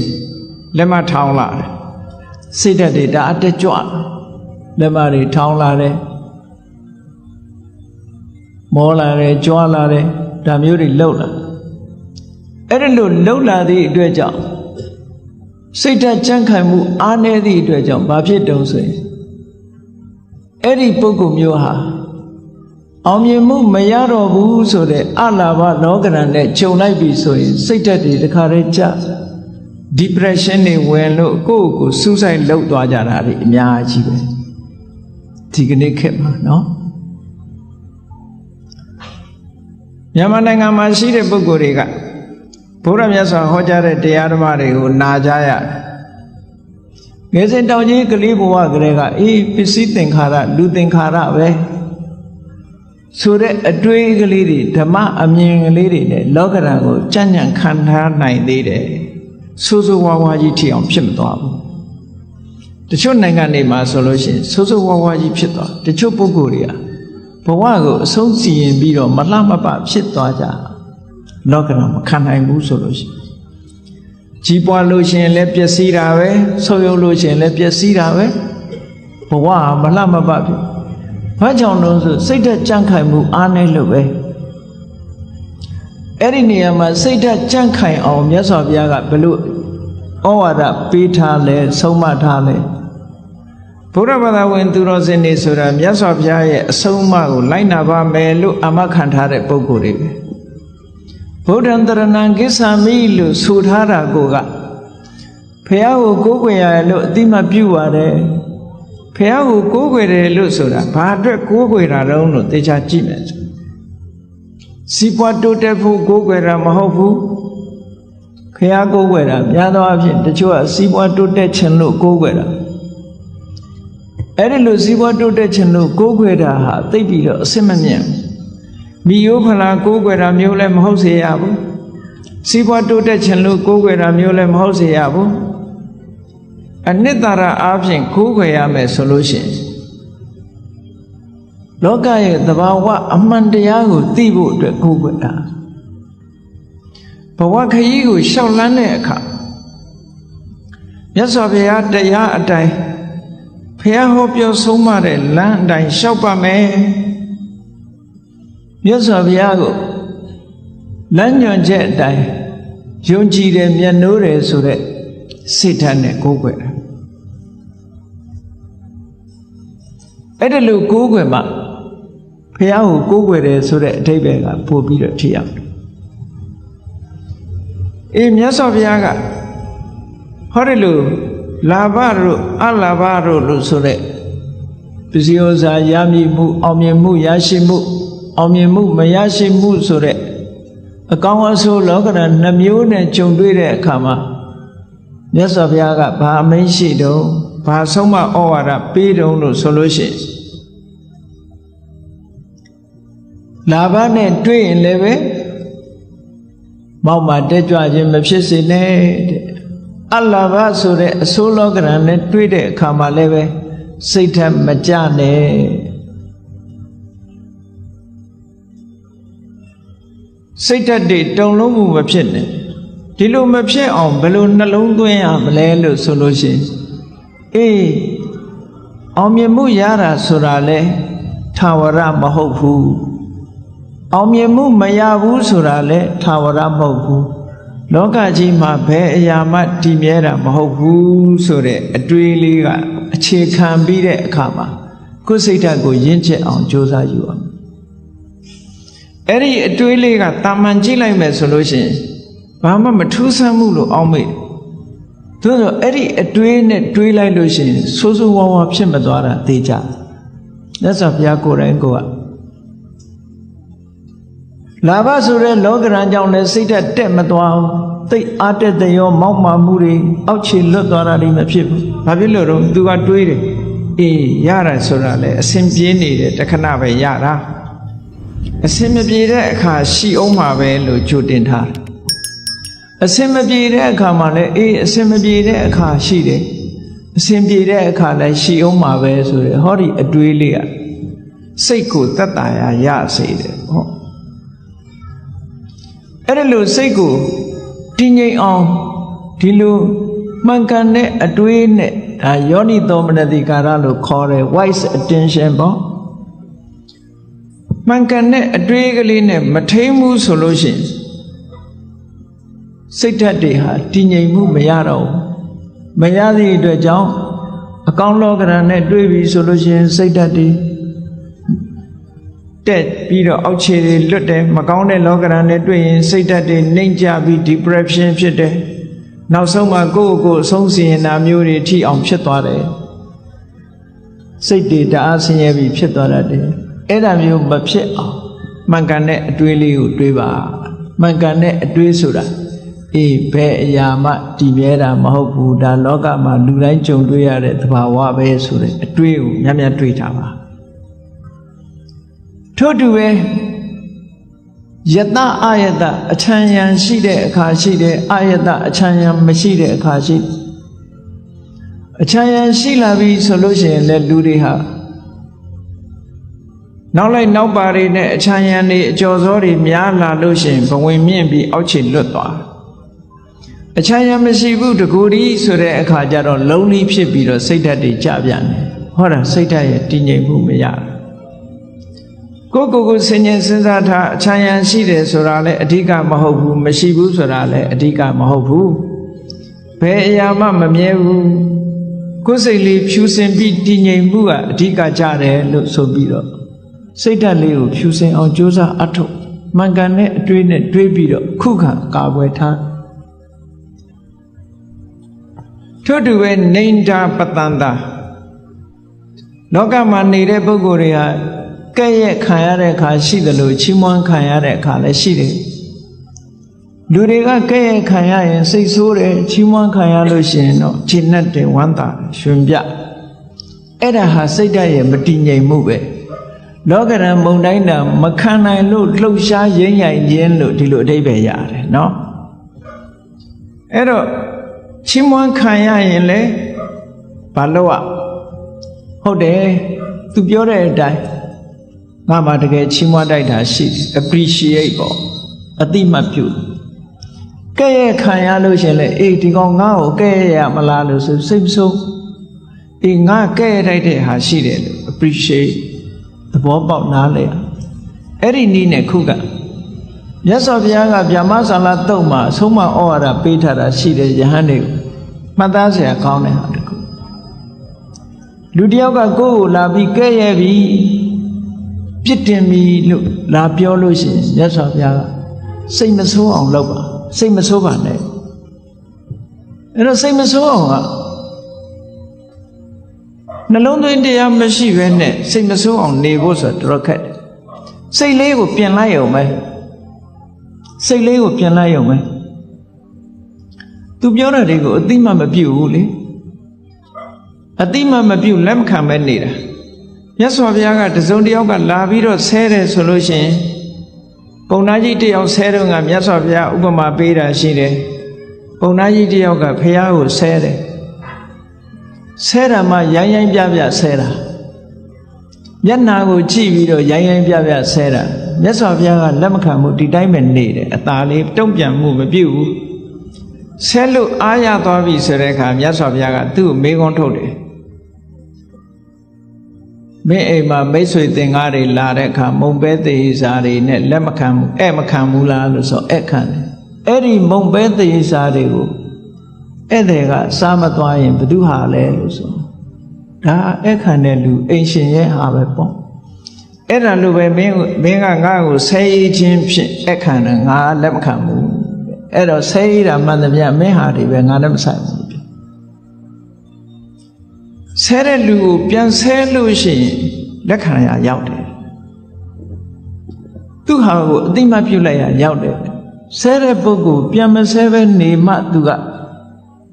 လက်မထောင်းလာတယ်စိတ်ဓာတ်တွေဒါအတက်ကြွလက်မတွေထောင်းလာတယ်မောလာတယ်ကြွားလာတယ်ဒါမျိုးတွေလှုပ်လာအဲ့ဒါလို့လှုပ်လာသည့်အတွက်ကြောင့်စိတ်ဓာတ်ကြံ့ခိုင်မှုအားနည်းသည့်အတွက်ကြောင့်ဘာဖြစ်တုံးဆိုရင်အဲ့ဒီပုဂ္ဂိုလ်မျိုးဟာအောင်မြင်မှုမရတော့ဘူးဆိုတဲ့အလာဘလောကရန်နဲ့ခြုံလိုက်ပြီဆိုရင်စိတ်ဓာတ်တွေတခါတည်းကျ depression တွေဝင်လို့ကိုယ့်ကိုယ်စူးစိုက်လောက်သွားကြတာတွေအများကြီးပဲဒီကနေ့ခေတ်မှာနော်မြန်မာနိုင်ငံမှာရှိတဲ့ပုဂ္ဂိုလ်တွေကဘုရားမြတ်စွာဟောကြားတဲ့တရားဓမ္မတွေကိုနာကြရတယ်ငယ်စဉ်တောင်ကြီးကလေးဘဝကလေးကပစ္စည်းသင်္ခါရလူသင်္ခါရပဲဆိုတဲ့အတွေးကလေးတွေဓမ္မအမြင်ကလေးတွေနဲ့လောကဓာတ်ကိုကြံ့ကြံ့ခံထားနိုင်သေးတယ်ဆိုးဆိုးဝါးဝါးကြီးထိအောင်ဖြစ်မသွားဘူးတချို့နိုင်ငံတွေမှာဆိုလို့ရှိရင်ဆိုးဆိုးဝါးဝါးကြီးဖြစ်သွားတချို့ပုဂ္ဂိုလ်တွေကဘဝကိုအဆုံးစီရင်ပြီးတော့မလှမပဖြစ်သွားကြလောကဓာတ်မခံနိုင်ဘူးဆိုလို့ရှိရင်ကြီးပွားလို့ရှိရင်လည်းပျက်စီးတာပဲဆုပ်ယုပ်လို့ရှိရင်လည်းပျက်စီးတာပဲဘဝဟာမလှမပဖြစ်ဘာကြောင့်လို့ဆိုစိတ်ဓာတ်ကြံ့ခိုင်မှုအားနည်းလို့ပဲအဲ့ဒီနေရာမှာစိတ်ဓာတ်ကြံ့ခိုင်အောင်မြတ်စွာဘုရားကဘယ်လိုဩဝါဒပေးထားလဲဆုံးမထားလဲဘုရားဘာသာဝင်သူတော်စင်တွေဆိုတာမြတ်စွာဘုရားရဲ့အဆုံးအမကိုလိုက်နာပါမယ်လို့အာမခံထားတဲ့ပုဂ္ဂိုလ်တွေပဲဗုဒ္ဓံတရဏံကိစ္ဆာမိလို့ဆိုထားတာကိုကဘုရားကိုကိုးကွယ်ရတယ်လို့အတိမပြုပါတယ်ဘုရားကိုကိုးကွယ်တယ်လို့ဆိုတာဘာအတွက်ကိုးကွယ်တာတုံးလို့သေချာကြည့်မယ်စီးပွားတိုးတက်ဖို့ကိုးကွယ်တာမဟုတ်ဘူးဘုရားကိုးကွယ်တာများသောအားဖြင့်တချို့ကစီးပွားတိုးတက်ခြင်းလို့ကိုးကွယ်တာအဲ့ဒီလိုစီးပွားတိုးတက်ခြင်းလို့ကိုးကွယ်တာဟာသိပြီးတော့အစစ်မမြင်မိယိုးဖလားကိုးကွယ်တာမျိုးလည်းမဟုတ်စေရဘူးစီးပွားတိုးတက်ခြင်းလို့ကိုးကွယ်တာမျိုးလည်းမဟုတ်စေရဘူးအနှစ်သာရအားဖြင့်ကိုးကွယ်ရမယ်ဆိုလို့ရှိရင်လောကရဲ့သဘာဝအမှန်တရားကိုသိဖို့အတွက်ကိုးကွယ်တာဘဝခရီးကိုရှောက်လန်းတဲ့အခါမြတ်စွာဘုရားတရားအတိုင်းဘုရားဟောပြောဆုံးမတဲ့လမ်းအတိုင်းရှောက်ပါမယ်မြတ်စွာဘုရားကိုလမ်းညွှန်ချက်အတိုင်းယုံကြည်တယ်မြတ်နိုးတယ်ဆိုတဲ့စိတ်ဓာတ်နဲ့ကိုးကွယ်တာအဲ့ဒါလို့ကိုးကွယ်မှဘုရားကိုကိုးကွယ်တယ်ဆိုတဲ့အဓိပ္ပာယ်ကပို့ပြီးတော့ထိရောက်မြတ်စွာဘုရားကဟောတယ်လို့လာဘတို့အလာဘတို့လို့ဆိုတဲ့ပစ္စည်းဥစ္စာရမည်မှုအောင်မြင်မှုရရှိမှုအောင်မြင်မှုမရရှိမှုဆိုတဲ့အကောင်းအဆိုးလောကဓာတ်နှမျိုးနဲ့ကြုံတွေ့တဲ့အခါမှာမြတ်စွာဘုရားကဘာအမိန့်ရှိတော့ ဘာဆုံးမဩဝါဒပေးတုံးလို့ဆိုလို့ရှိရင်လာဘနဲ့တွေ့ရင်လည်းပဲမောက်မှတက်ကြွခြင်းမဖြစ်စေနဲ့တဲ့အလာဘဆိုတဲ့အဆိုးလောကရန်နဲ့တွေ့တဲ့အခါမှာလည်းပဲစိတ်ထက်မကြနဲ့စိတ်ဓာတ်တွေတုံလုံးမှုမဖြစ်နဲ့ဒီလိုမဖြစ်အောင်ဘယ်လိုနှလုံးသွင်းရမလဲလို့ဆိုလို့ရှိရင်အေးအောင်မြင်မှုရတာဆိုတာလဲထာဝရမဟုတ်ဘူးအောင်မြင်မှုမရဘူးဆိုတာလဲထာဝရမဟုတ်ဘူးလောကကြီးမှာဘယ်အရာမှတည်မြဲတာမဟုတ်ဘူးဆိုတဲ့အတွေးလေးကအခြေခံပြီးတဲ့အခါမှာကိုယ်စိတ်ဓာတ်ကိုရင့်ကျက်အောင်ကြိုးစားယူအောင်အဲ့ဒီအတွေးလေးကတာမန်ကြည့်လိုက်မယ်ဆိုလို့ရှိရင်ဘာမှမထူးဆန်းမှုလို့အောက်မေ့သို့သောအဲ့ဒီအတွေးနဲ့တွေးလိုက်လို့ရှိရင်ဆိုးဆိုးဝါးဝါဖြစ်မသွားတာသိကြမြတ်စွာဘုရားကိုယ်တိုင်ကိုယ်ကလာဘဆိုတဲ့လောကရန်ကြောင့်လည်းစိတ်ဓာတ်တက်မသွားဘူးသိအားတက်တဲ့ရောမောက်မာမှုတွေအောက်ခြေလွတ်သွားတာတွေမဖြစ်ဘူးဘာဖြစ်လို့တော့သူကတွေးတယ်အေးရတာဆိုတာလေအစဉ်ပြေးနေတယ်တခဏပဲရတာအစဉ်မပြေတဲ့အခါရှိအောင်မှာပဲလို့ကြိုတင်ထားတယ်အစဉ်မပြေတဲ့အခါမှာလည်းအေးအစဉ်မပြေတဲ့အခါရှိတယ်အစဉ်ပြေတဲ့အခါလည်းရှိအောင်မှာပဲဆိုရယ်ဟောဒီအတွေးလေးကစိတ်ကိုသက်သာရစေတယ်ဟောအဲ့ဒါလို့စိတ်ကိုတည်ငြိမ်အောင်ဒီလိုမှန်ကန်တဲ့အတွေးနဲ့ဒါယောနိသောမနတိကာရလို့ခေါ်တယ် wise attention ပေါ့မှန်ကန်တဲ့အတွေးကလေးနဲ့မထိန်ဘူးဆိုလို့ရှိရင်စိတ်ဓာတ်တွေဟာတည်ငြိမ်မှုမရတော့ဘူးမရသည့်အတွက်ကြောင့်အကောင်းလောကရန်နဲ့တွေ့ပြီဆိုလို့ရှိရင်စိတ်ဓာတ်တွေတက်ပြီးတော့အောက်ခြေတွေလွတ်တယ်မကောင်းတဲ့လောကရန်နဲ့တွေ့ရင်စိတ်ဓာတ်တွေနှိမ့်ကျပြီး depression ဖြစ်တယ်နောက်ဆုံးမှကိုယ့်ကိုယ်အဆုံးစီရင်တာမျိုးတွေထိအောင်ဖြစ်သွားတယ်စိတ်တွေတအားဆင်းရဲပြီးဖြစ်သွားတတ်တယ်အဲ့ဒါမျိုးမဖြစ်အောင်မှန်ကန်တဲ့အတွေးလေးကိုတွေးပါမှန်ကန်တဲ့အတွေးဆိုတာအေးဘယ်အရာမှတည်မြဲတာမဟုတ်ဘူးဒါလောကမှာလူတိုင်းကြုံတွေ့ရတဲ့သဘာဝပဲဆိုတဲ့အတွေးကိုများများတွေးထားပါထို့တူပဲယတအာယတအချမ်းရံရှိတဲ့အခါရှိတယ်အာယတအချမ်းရံမရှိတဲ့အခါရှိအချမ်းရံရှိလာပြီဆိုလို့ရှိရင်လည်းလူတွေဟာနောက်လိုက်နောက်ပါတွေနဲ့အချမ်းရံတွေအကျော်စောတွေများလာလို့ရှိရင်ဘဝင်မြင့်ပြီးအောက်ခြေလွတ်သွားအချမ်းရံမရှိဘူးတကူဒီဆိုတဲ့အခါကျတော့လုံးလီဖြစ်ပြီးတော့စိတ်ဓာတ်တွေကြပြန်တယ်ဟောတာစိတ်ဓာတ်ရဲ့တည်ငြိမ်မှုမရဘူးကိုယ်စဉ်းကျင်စဉ်းစားထားအချမ်းရံရှိတယ်ဆိုတာလည်းအဓိကမဟုတ်ဘူးမရှိဘူးဆိုတာလည်းအဓိကမဟုတ်ဘူးဘယ်အရာမှမမြဲဘူးကိုယ်စိတ်လေးဖြူစင်ပြီးတည်ငြိမ်မှုကအဓိကကြတယ်လို့ဆိုပြီးတော့စိတ်ဓာတ်လေးကိုဖြူစင်အောင်ကြိုးစားအထောက်မှန်ကန်တဲ့အတွေးနဲ့တွေးပြီးတော့ခုခံကာကွယ်ထားထို့တူပဲနေန္ဒာပတန္တာလောကမှာနေတဲ့ပုဂ္ဂိုလ်တွေဟာကဲ့ရဲ့ခံရတဲ့အခါရှိတယ်လို့ချီးမွမ်းခံရတဲ့အခါလည်းရှိတယ်လူတွေကကဲ့ရဲ့ခံရရင်စိတ်ဆိုးတယ်ချီးမွမ်းခံရလို့ရှိရင်တော့ခြေနဲ့တင်ဝမ်းသာရှင်ပြအဲ့ဒါဟာစိတ်ဓာတ်ရဲ့မတည်ငြိမ်မှုပဲလောကရန်မုန်တိုင်းတာမခံနိုင်လို့လှုပ်ရှားရင်းရိုင်ခြင်းလို့ဒီလိုအဓိပ္ပာယ်ရတယ်နော်အဲ့တော့ချီးမွမ်းခံရရင်လေဘာလို့ဟုတ်တယ်သူပြောတဲ့အတိုင်းငါမှတကယ်ချီးမွမ်းတိုက်တာရှိတယ် appreciate ပေါ့အတိမတ်ပြုကဲ့ရဲ့ခံရလို့ရှင်လေအေးဒီကောင်ငါ့ကိုကဲ့ရဲ့ရမလားလို့ဆိုစိတ်မဆိုးအေးငါကဲ့ရဲ့တိုက်တဲ့ဟာရှိတယ်လို့ appreciate သဘောပေါက်နားလဲအဲ့ဒီနည်းနဲ့ခုကမြတ်စွာဘုရားကဗျာမဆာလာတုတ်မှာအဆုံးမဩဝါဒပေးထားတာရှိတယ်ယဟန်တွေကိုမှတ်သားစရာကောင်းတဲ့ဟာတခုလူတယောက်ကကိုယ့်ကိုလာပြီးကဲ့ရဲ့ပြီးပြစ်တင်ပြီလို့လာပြောလို့ရှိရင်မြတ်စွာဘုရားကစိတ်မဆိုးအောင်လုပ်ပါစိတ်မဆိုးပါနဲ့အဲ့တော့စိတ်မဆိုးအောင်ကနှလုံးသွင်းတရားမရှိဘဲနဲ့စိတ်မဆိုးအောင်နေဖို့ဆိုတော့တော်ခက်တယ်စိတ်လေးကိုပြင်လိုက်ရုံပဲစိတ်လေးကိုပြင်လိုက်ရုံပဲသူပြောတာတွေကိုအသိမှမပြုတ်ဘူးလေ အတိမမပြုတ်လက်မခံပဲနေတာမြတ်စွာဘုရားကတစုံတစ်ယောက်ကလာပြီးတော့ဆဲတယ်ဆိုလို့ရှိရင်ပုံနာကြီးတစ်ယောက်ဆဲတော့ကမြတ်စွာဘုရားဥပမာပေးတာရှိတယ်ပုံနာကြီးတစ်ယောက်ကဘုရားကိုဆဲတယ်ဆဲတာမှရိုင်းရိုင်းပြပြဆဲတာမျက်နာကိုကြည့်ပြီးတော့ရိုင်းရိုင်းပြပြဆဲတာမြတ်စွာဘုရားကလက်မခံမှုဒီတိုင်းပဲနေတယ်အသာလေးတုံ့ပြန်မှုမပြုတ်ဘူးဆဲလို့အားရသွားပြီဆိုတဲ့အခါမြတ်စွာဘုရားကသူ့ကိုမေးခွန်းထုတ်တယ်မင်းအိမ်မှာမိတ်ဆွေသင်္ကားတွေလာတဲ့အခါမုံပဲသေးစားတွေနဲ့လက်မခံဘူးမခံဘူးလားလို့ဆိုခံတယ်အဲ့ဒီမုံပဲသေးစားတွေကိုဧည့်သည်ကစားမသွားရင်ဘယ်သူဟာလဲလို့ဆိုဒါခံတဲ့လူအိမ်ရှင်ရဲ့ဟာပဲပေါ့အဲ့ဒါလိုပဲမင်းကငါ့ကိုဆဲရေးခြင်းဖြင့်ခံတယ်ငါလက်မခံဘူးအဲ့တော့ဆဲရေးတာမှန်သမျှမင်းဟာတွေပဲငါလည်းမဆိုင်ဘူးဆဲတဲ့လူကိုပြန်ဆဲလို့ရှိရင်လက်ခံရရောက်တယ်သူဟာကိုအတိမပြုတ်လိုက်ရရောက်တယ်ဆဲတဲ့ပုဂ္ဂိုလ်ပြန်မဆဲပဲနေမှသူက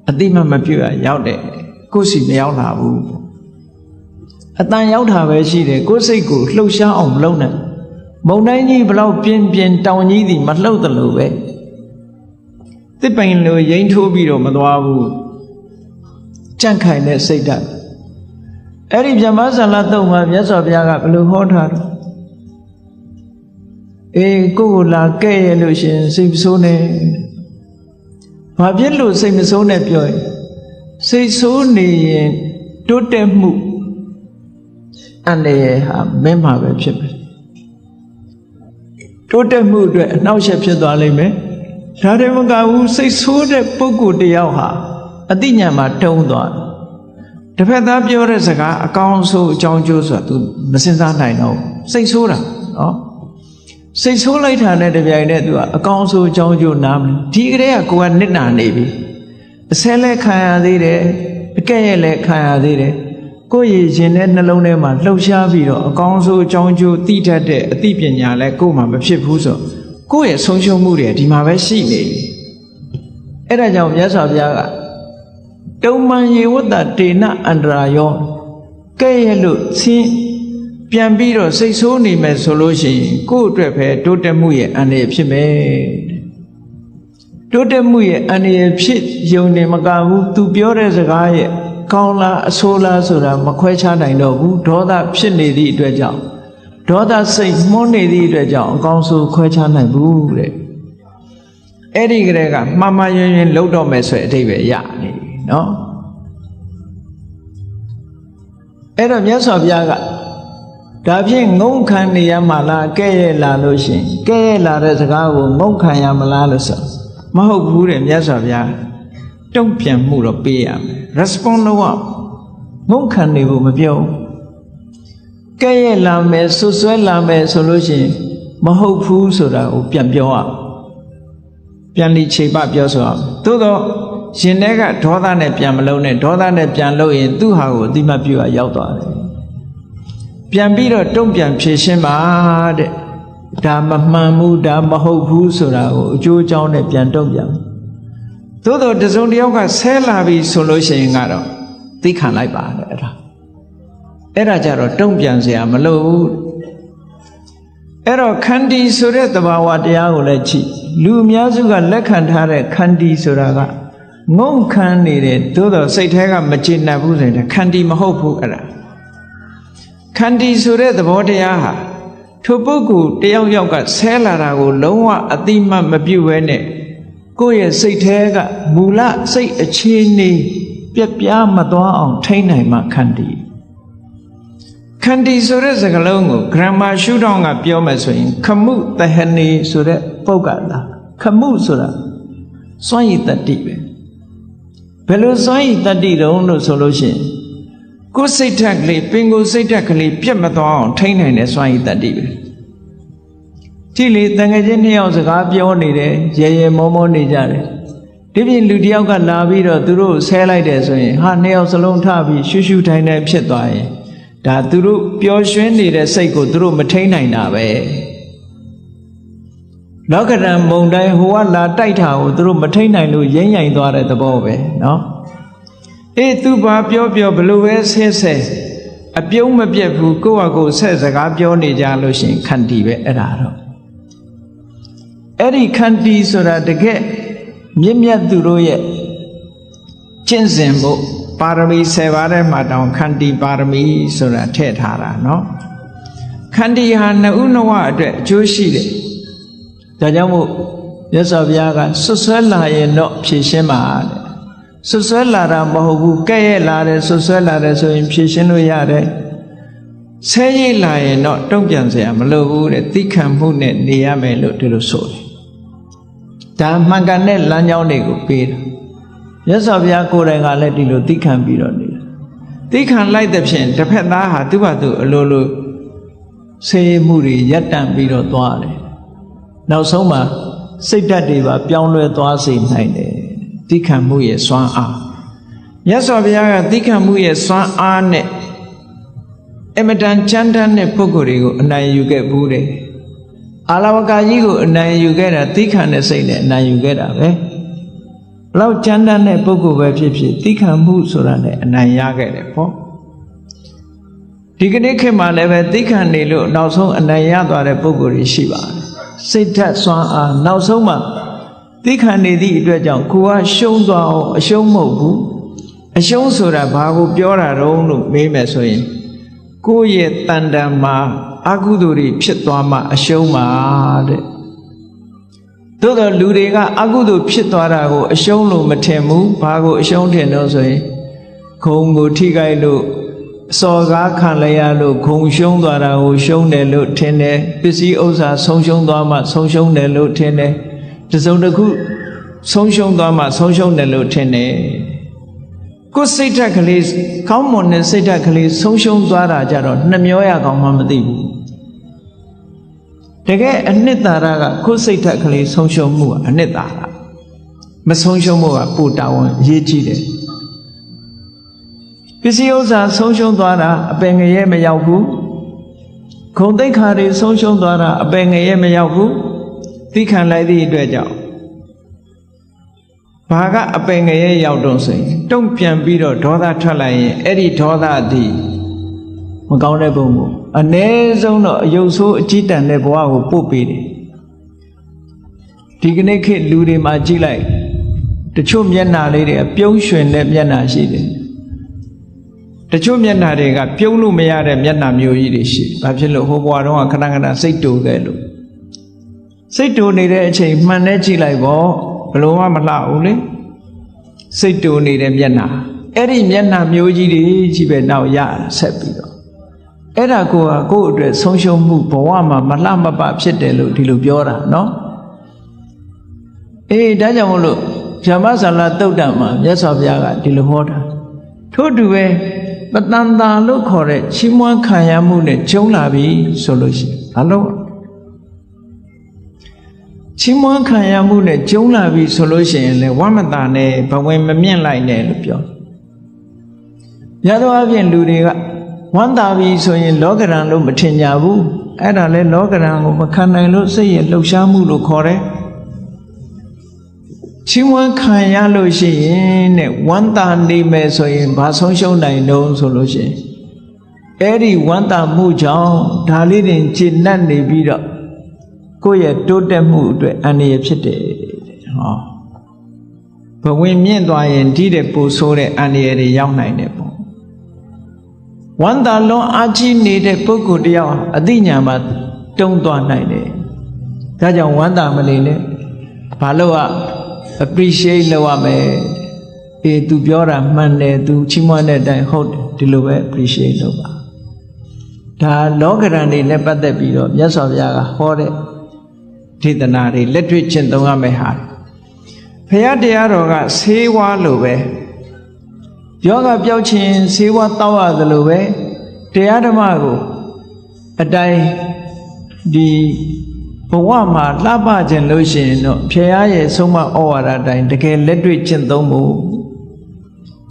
အတိမပြုတ်ရရောက်တယ်ကိုယ်စီမရောက်လာဘူးအတန်ရောက်တာပဲရှိတယ်ကိုယ်စိတ်ကိုလှုပ်ရှားအောင်မလုပ်နဲ့မုံတိုင်းကြီးဘလောက်ပြင်းတောင်ကြီးသည်မလှုပ်သလိုပဲတစ်ပိုင်လိုရိမ့်ထိုးပြီးတော့မသွားဘူးကြန့်ခိုင်တဲ့စိတ်ဓာတ်အဲ့ဒီဗြဟ္မဇာလတုံမှာမြတ်စွာဘုရားကဘယ်လိုဟောထားတော့ကိုယ်လာကဲ့ရလို့ရှင်စိတ်မဆိုးနဲ့ဘာဖြစ်လို့စိတ်မဆိုးနဲ့ပြောရင်စိတ်ဆိုးနေရင်တိုးတက်မှုအန္တရာယ်ဟာမင်းမှာပဲဖြစ်ပဲတိုးတက်မှုအတွက်အနှောက်အယှက်ဖြစ်သွားလိမ့်မယ်ဒါတည်းမကဘူးစိတ်ဆိုးတဲ့ပုဂ္ဂိုလ်တယောက်ဟာအတိညာမှာတုံးသွားတစ်ဖက်သားပြောတဲ့စကားအကောင်းဆုံးအကြောင်းကျိုးဆိုတာ तू မစင်စားနိုင်တော့စိတ်ဆိုးတာနော်စိတ်ဆိုးလိုက်တာနဲ့တပြိုင်တည်း तू ကအကောင်းဆုံးအကြောင်းကျိုးနားမလဲဒီကလေးကကိုယ်ကနစ်နာနေပြီအဆဲလဲခံရသေးတယ်အကဲ့ရဲ့လဲခံရသေးတယ်ကိုယ့်ရည်ရှင်တဲ့နှလုံးထဲမှာလှုပ်ရှားပြီးတော့အကောင်းဆုံးအကြောင်းကျိုးသိတတ်တဲ့အသိပညာလဲကိုယ်မှာမဖြစ်ဘူးဆိုကိုယ့်ရဲ့ဆုံးရှုံးမှုတွေဒီမှာပဲရှိနေပြီအဲ့ဒါကြောင့်မြတ်စွာဘုရားကတုံမန်ယေဝတ္တတေနအန္တရာယောကဲ့ရဲ့လို့ဆင်းပြန်ပြီးတော့စိတ်ဆိုးနေမယ်ဆိုလို့ရှိရင်ကိုယ့်အတွက်ပဲတိုးတက်မှုရဲ့အန္တရာယ်ဖြစ်မယ်တိုးတက်မှုရဲ့အန္တရာယ်ဖြစ်ယုံနေမကဘူးသူပြောတဲ့စကားရဲ့ကောင်းလားအဆိုးလားဆိုတာမခွဲခြားနိုင်တော့ဘူးဒေါသဖြစ်နေသည့်အတွက်ကြောင့်ဒေါသစိတ်မှုန်းနေသည့်အတွက်ကြောင့်အကောင်းဆုံးခွဲခြားနိုင်ဘူးတဲ့အဲ့ဒီကလေးကမှားမှားယွင်းယွင်းလုပ်တော့မယ်ဆိုတဲ့အဓိပ္ပာယ်ရနေနော်အဲ့တော့မြတ်စွာဘုရားကဒါဖြင့်ငုံခံနေရမှာလားကဲ့ရဲ့လာလို့ရှင်ကဲ့ရဲ့လာတဲ့စကားကိုငုံခံရမလားလို့ဆိုမဟုတ်ဘူးတဲ့မြတ်စွာဘုရားတုံ့ပြန်မှုတော့ပေးရမယ် respond တော့ငုံခံနေဖို့မပြောကဲ့ရဲ့လာမယ်ဆွဆွဲလာမယ်ဆိုလို့ရှင်မဟုတ်ဘူးဆိုတာကိုပြန်ပြောရပြန်လိချိန်ပပြောဆိုအောင်သို့တော့ရှင်တဲ့ကဒေါသနဲ့ပြန်မလုံးနဲ့ဒေါသနဲ့ပြန်လို့ရင်သူ့ဟာကိုအတိမပြုတ်ရောက်သွားတယ်ပြန်ပြီးတော့တုံ့ပြန်ဖြေရှင်းပါတဲ့ဒါမမှန်ဘူးဒါမဟုတ်ဘူးဆိုတာကိုအကျိုးအကြောင်းနဲ့ပြန်တုံ့ပြန်သို့တော့တစုံတစ်ယောက်ကဆဲလာပြီဆိုလို့ရှိရင်ကတော့သိခံလိုက်ပါတယ်အဲ့ဒါကြတော့တုံ့ပြန်เสียမလို့ဘူးအဲ့တော့ခန္တီဆိုတဲ့သဘာဝတရားကိုလည်းကြည့်လူအများစုကလက်ခံထားတဲ့ခန္တီဆိုတာကငုံခံနေတယ်သို့တော့စိတ်ထဲကမကျေနပ်ဘူးဆိုရင်ခန္တီမဟုတ်ဘူးအဲ့ဒါခန္တီဆိုတဲ့သဘောတရားဟာထိုပုဂ္ဂိုလ်တယောက်ယောက်ကဆဲလာတာကိုလုံးဝအတိမတ်မပြုတ်ဘဲနဲ့ကိုယ့်ရဲ့စိတ်ထဲကမူလစိတ်အခြေအနေပြက်ပြားမသွားအောင်ထိန်းနိုင်မှခန္တီဆိုတဲ့စကားလုံးကို grammar ရှုထောင့်ကပြောမယ်ဆိုရင်ခမှုတဟနေဆိုတဲ့ပုဂ္ဂလာခမှုဆိုတာစွန့်ရည်တတိပဲဘယ်လိုစွန့်ရည်တတိတုံးလို့ဆိုလို့ရှိရင်ကိုယ်စိတ်ဓာတ်ကလေးပင်ကိုယ်စိတ်ဓာတ်ကလေးပြတ်မသွားအောင်ထိန်းနိုင်တဲ့စွန့်ရည်တတိပဲကြည့်လေတန်ငယ်ချင်းနှစ်ယောက်စကားပြောနေတယ်ရဲရဲမောမောနေကြတယ်ဒီပြင်လူတစ်ယောက်ကလာပြီးတော့သူတို့ဆဲလိုက်တယ်ဆိုရင်ဟာနှစ်ယောက်စလုံးထပြီးရှူရှူထိုင်နေဖြစ်သွားရင်ဒါသူတို့ပျော်ရွှင်နေတဲ့စိတ်ကိုသူတို့မထိန်းနိုင်တာပဲလောကဓာတ်မုံတိုင်းဟိုကလာတိုက်တာကိုသူတို့မထိန်းနိုင်လို့ရိမ့်ရိုင်သွားတဲ့သဘောပဲเนาะ သူဘာပြောဘလို့ပဲဆဲအပြုံးမပြတ်ဘူးကိုယ့်ဟာကိုယ်ဆက်စကားပြောနေကြလို့ရှိရင်ခန္တီပဲအဲ့ဒါတော့အဲ့ဒီခန္တီဆိုတာတကယ်မြတ်သူတို့ရဲ့ကျင့်စဉ်ဖို့ပါရမီ10ပါးထဲမှာတောင်ခန္တီပါရမီဆိုတာထည့်ထားတာနော်ခန္တီဟာနှစ်ဦးနှစ်ဝအတွက်အကျိုးရှိတယ်ဒါကြောင့်မို့မြတ်စွာဘုရားကဆွဆွဲလာရင်တော့ဖြည့်ရှင်းပါတဲ့ဆွဆွဲလာတာမဟုတ်ဘူးကဲ့ရဲ့လာတယ်ဆွဆွဲလာတယ်ဆိုရင်ဖြည့်ရှင်းလို့ရတယ်ဆဲရိတ်လာရင်တော့တုံ့ပြန်เสียမလိုဘူးတဲ့သိခံမှုနဲ့နေရမယ်လို့ဒီလိုဆိုတယ်ဒါမှန်ကန်တဲ့လမ်းကြောင်းတွေကိုပေးတာမြတ်စွာဘုရားကိုယ်တိုင်ကလည်းဒီလိုသိခံပြီးတော့နေတာသိခံလိုက်တဲ့ဖြင့်တစ်ဖက်သားဟာသူ့ဘာသူအလိုလိုဆေးမှုတွေရပ်တန့်ပြီးတော့သွားတယ်နောက်ဆုံးမှာစိတ်ဓာတ်တွေပါပြောင်းလဲသွားစေနိုင်တယ်သိခံမှုရဲ့စွမ်းအားမြတ်စွာဘုရားကသိခံမှုရဲ့စွမ်းအားနဲ့အမတန်ကြမ်းတမ်းတဲ့ပုဂ္ဂိုလ်တွေကိုအနိုင်ယူခဲ့ဘူးတဲ့အာလဝကကြီးကိုအနိုင်ယူခဲ့တာသိခံတဲ့စိတ်နဲ့အနိုင်ယူခဲ့တာပဲဘလောက်ကြမ်းတမ်းတဲ့ပုဂ္ဂိုလ်ပဲဖြစ်ဖြစ်သိခံမှုဆိုတာနဲ့အနိုင်ရခဲ့တယ်ပေါ့ဒီကနေ့ခေတ်မှာလည်းပဲသိခံနေလို့နောက်ဆုံးအနိုင်ရသွားတဲ့ပုဂ္ဂိုလ်တွေရှိပါတယ်စိတ်ဓာတ်စွမ်းအားနောက်ဆုံးမှသိခံနေသည့်အတွက်ကြောင့်ကိုကရှုံးသွားအောင်အရှုံးမဟုတ်ဘူးအရှုံးဆိုတာဘာကိုပြောတာတုံးလို့မေးမယ်ဆိုရင်ကိုယ့်ရဲ့တန်တန်မှာအကုသိုလ်တွေဖြစ်သွားမှအရှုံးပါတဲ့သို့တော့လူတွေကအကုသိုလ်ဖြစ်သွားတာကိုအရှုံးလို့မထင်ဘူးဘာကိုအရှုံးထင်တော့ဆိုရင်ခုံကိုထိခိုက်လို့စော်ကားခံလိုက်ရလို့ခုံရှုံးသွားတာကိုရှုံးတယ်လို့ထင်တယ်ပစ္စည်းဥစ္စာဆုံးရှုံးသွားမှဆုံးရှုံးတယ်လို့ထင်တယ်တစုံတစ်ခုဆုံးရှုံးသွားမှဆုံးရှုံးတယ်လို့ထင်တယ်ကိုယ်စိတ်ဓာတ်ကလေးကောင်းမွန်တဲ့စိတ်ဓာတ်ကလေးဆုံးရှုံးသွားတာကြတော့နှမျောရကောင်းမှမသိဘူးတကယ်အနှစ်သာရကကိုယ်စိတ်ဓာတ်ကလေးဆုံးရှုံးမှုကအနှစ်သာရမဆုံးရှုံးမှုကပိုတာဝန်အရေးကြီးတယ်ပစ္စည်းဥစ္စာဆုံးရှုံးသွားတာအပင်ငရဲမရောက်ဘူးခုံသိက္ခာတွေဆုံးရှုံးသွားတာအပင်ငရဲမရောက်ဘူးသိခံလိုက်သည့်အတွက်ကြောင့်ဘာကအပင်ငရဲရောက်တော့ဆိုရင်တုံ့ပြန်ပြီးတော့ဒေါသထွက်လိုက်ရင်အဲ့ဒီဒေါသသည်မကောင်းတဲ့ပုံကိုအ ਨੇ ဆုံးတော့အယုတ်ဆိုးအကြည့်တန်တဲ့ဘဝကိုပို့ပေးတယ်ဒီကနေ့ခေတ်လူတွေမှာကြည့်လိုက်တချို့မျက်နှာလေးတွေပြုံးရွှင်တဲ့မျက်နှာရှိတယ်တချို့မျက်နှာတွေကပြုံးလို့မရတဲ့မျက်နှာမျိုးကြီးတွေရှိဘာဖြစ်လို့ဟိုဘဝတုန်းကခဏခဏစိတ်တူခဲ့လို့စိတ်တူနေတဲ့အချိန်မှန်နဲ့ကြည့်လိုက်ပေါ့ဘလို့မှမလှဘူးလေစိတ်တူနေတဲ့မျက်နှာအဲ့ဒီမျက်နှာမျိုးကြီးတွေကြီးပဲနောက်ရဆက်ပြီးတော့အဲ့ဒါကိုကကိုယ့်အတွက်ဆုံးရှုံးမှုဘဝမှာမလှမပဖြစ်တယ်လို့ဒီလိုပြောတာနော်ဒါကြောင့်မလို့ဗြဟ္မဇာလသုတ်တံမှာမြတ်စွာဘုရားကဒီလိုဟောတာထို့တူပဲပတန်တာလို့ခေါ်တဲ့ချီးမွမ်းခံရမှုနဲ့ကျုံလာပြီဆိုလို့ရှိရင်ဘာလို့ချီးမွမ်းခံရမှုနဲ့ကျုံလာပြီဆိုလို့ရှိရင်လေဝမတာနဲ့ဘဝင်မမြင့်လိုက်နဲ့လို့ပြောရသောအပြင်လူတွေကဝမ်းသာပြီဆိုရင်လောကရန်လို့မထင်ကြဘူးအဲ့ဒါလဲလောကရန်ကိုမခံနိုင်လို့စိတ်ရဲ့လှုပ်ရှားမှုလို့ခေါ်တယ်ချီးမွမ်းခံရလို့ရှိရင်တဲ့ဝမ်းသာနေမယ်ဆိုရင်ဘာဆုံးရှုံးနိုင်တော့ဆိုလို့ရှိရင်အဲ့ဒီဝမ်းသာမှုကြောင့်ဒါလေးတင်ကျဉ်တ်နေပြီးတော့ကိုယ့်ရဲ့တိုးတက်မှုအတွက်အန္တရာယ်ဖြစ်တယ်ဟောဘဝင်မြင့်သွားရင်ဒီတဲ့ပိုဆိုးတဲ့အန္တရာယ်တွေရောက်နိုင်တယ်ပေါ့ဝမ်းသာလွန်အားကြီးနေတဲ့ပုဂ္ဂိုလ်တယောက်အသိဉာဏ်မှာတုံ့သွားနိုင်တယ်ဒါကြောင့်ဝမ်းသာမနေနဲ့ဘာလို့appreciate လုပ်ရမယ်သူပြောတာမှန်တယ်သူချီးမွမ်းတဲ့အတိုင်းဟုတ်တယ်ဒီလိုပဲ appreciate လုပ်ပါဒါလောကရန်တွေနဲ့ပတ်သက်ပြီးတော့မြတ်စွာဘုရားကဟောတဲ့ဒေသနာတွေလက်တွေ့ကျင့်သုံးရမယ်ဟာဘုရားတရားတော်ကဆေးဝါးလိုပဲယောဂပျောက်ခြင်းဆေးဝါးတောက်ရသလိုပဲတရားဓမ္မကိုအတိုင်းဒီဘဝမှာလှပခြင်းလို့ရှိရင်တော့ဖရာရဲ့ဆုံးမဩဝါဒအတိုင်းတကယ်လက်တွေ့ကျင့်သုံးဖို့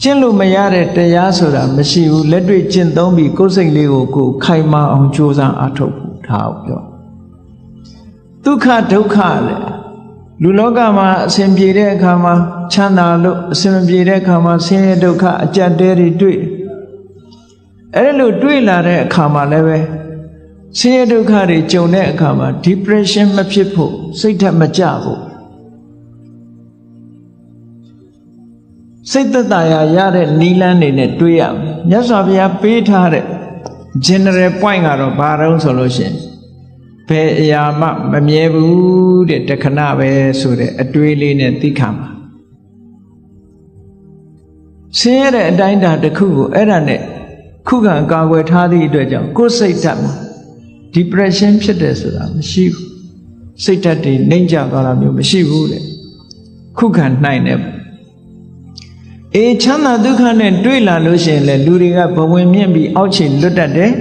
ကျင့်လို့မရတဲ့တရားဆိုတာမရှိဘူးလက်တွေ့ကျင့်သုံးပြီးကိုယ်စိတ်လေးကိုခိုင်မာအောင်ကြိုးစားအားထုတ်ဖို့ဒါကိုပြောဒုက္ခဒုက္ခလေ လူလောကမှာအစဉ်ပြေတဲ့အခါမှာချမ်းသာလို့အစဉ်မပြေတဲ့အခါမှာဆင်းရဲဒုက္ခအကြက်တဲတွေတွေ့အဲ့လိုတွေ့လာတဲ့အခါမှာလည်းပဲဆင်းရဲဒုက္ခတွေကြုံတဲ့အခါမှာ depression မဖြစ်ဖို့စိတ်ဓာတ်မကျဖို့စိတ်သက်သာရတဲ့နီလန်းတွေနဲ့တွေးရမယ်မြတ်စွာဘုရားပေးထားတဲ့ general point ကတော့ဘာတုံးဆိုလို့ရှိရင်ဘယ်အရာမှမမြဲဘူးတဲ့တခဏပဲဆိုတဲ့အတွေးလေးနဲ့သိခံပါဆင်းရဲတဲ့အတိုင်းအတာတစ်ခုကိုအဲ့ဒါနဲ့ခုခံကာကွယ်ထားသည့်အတွက်ကြောင့်ကိုယ်စိတ်ဓာတ်မှာ depression ဖြစ်တယ်ဆိုတာမရှိဘူးစိတ်ဓာတ်တွေနှိမ့်ကျသွားတာမျိုးမရှိဘူးတဲ့ခုခံနိုင်တယ်အေးချမ်းသာဒုက္ခနဲ့တွေ့လာလို့ရှိရင်လေလူတွေကဘဝင်မြင့်ပြီးအောက်ခြေလွတ်တတ်တယ်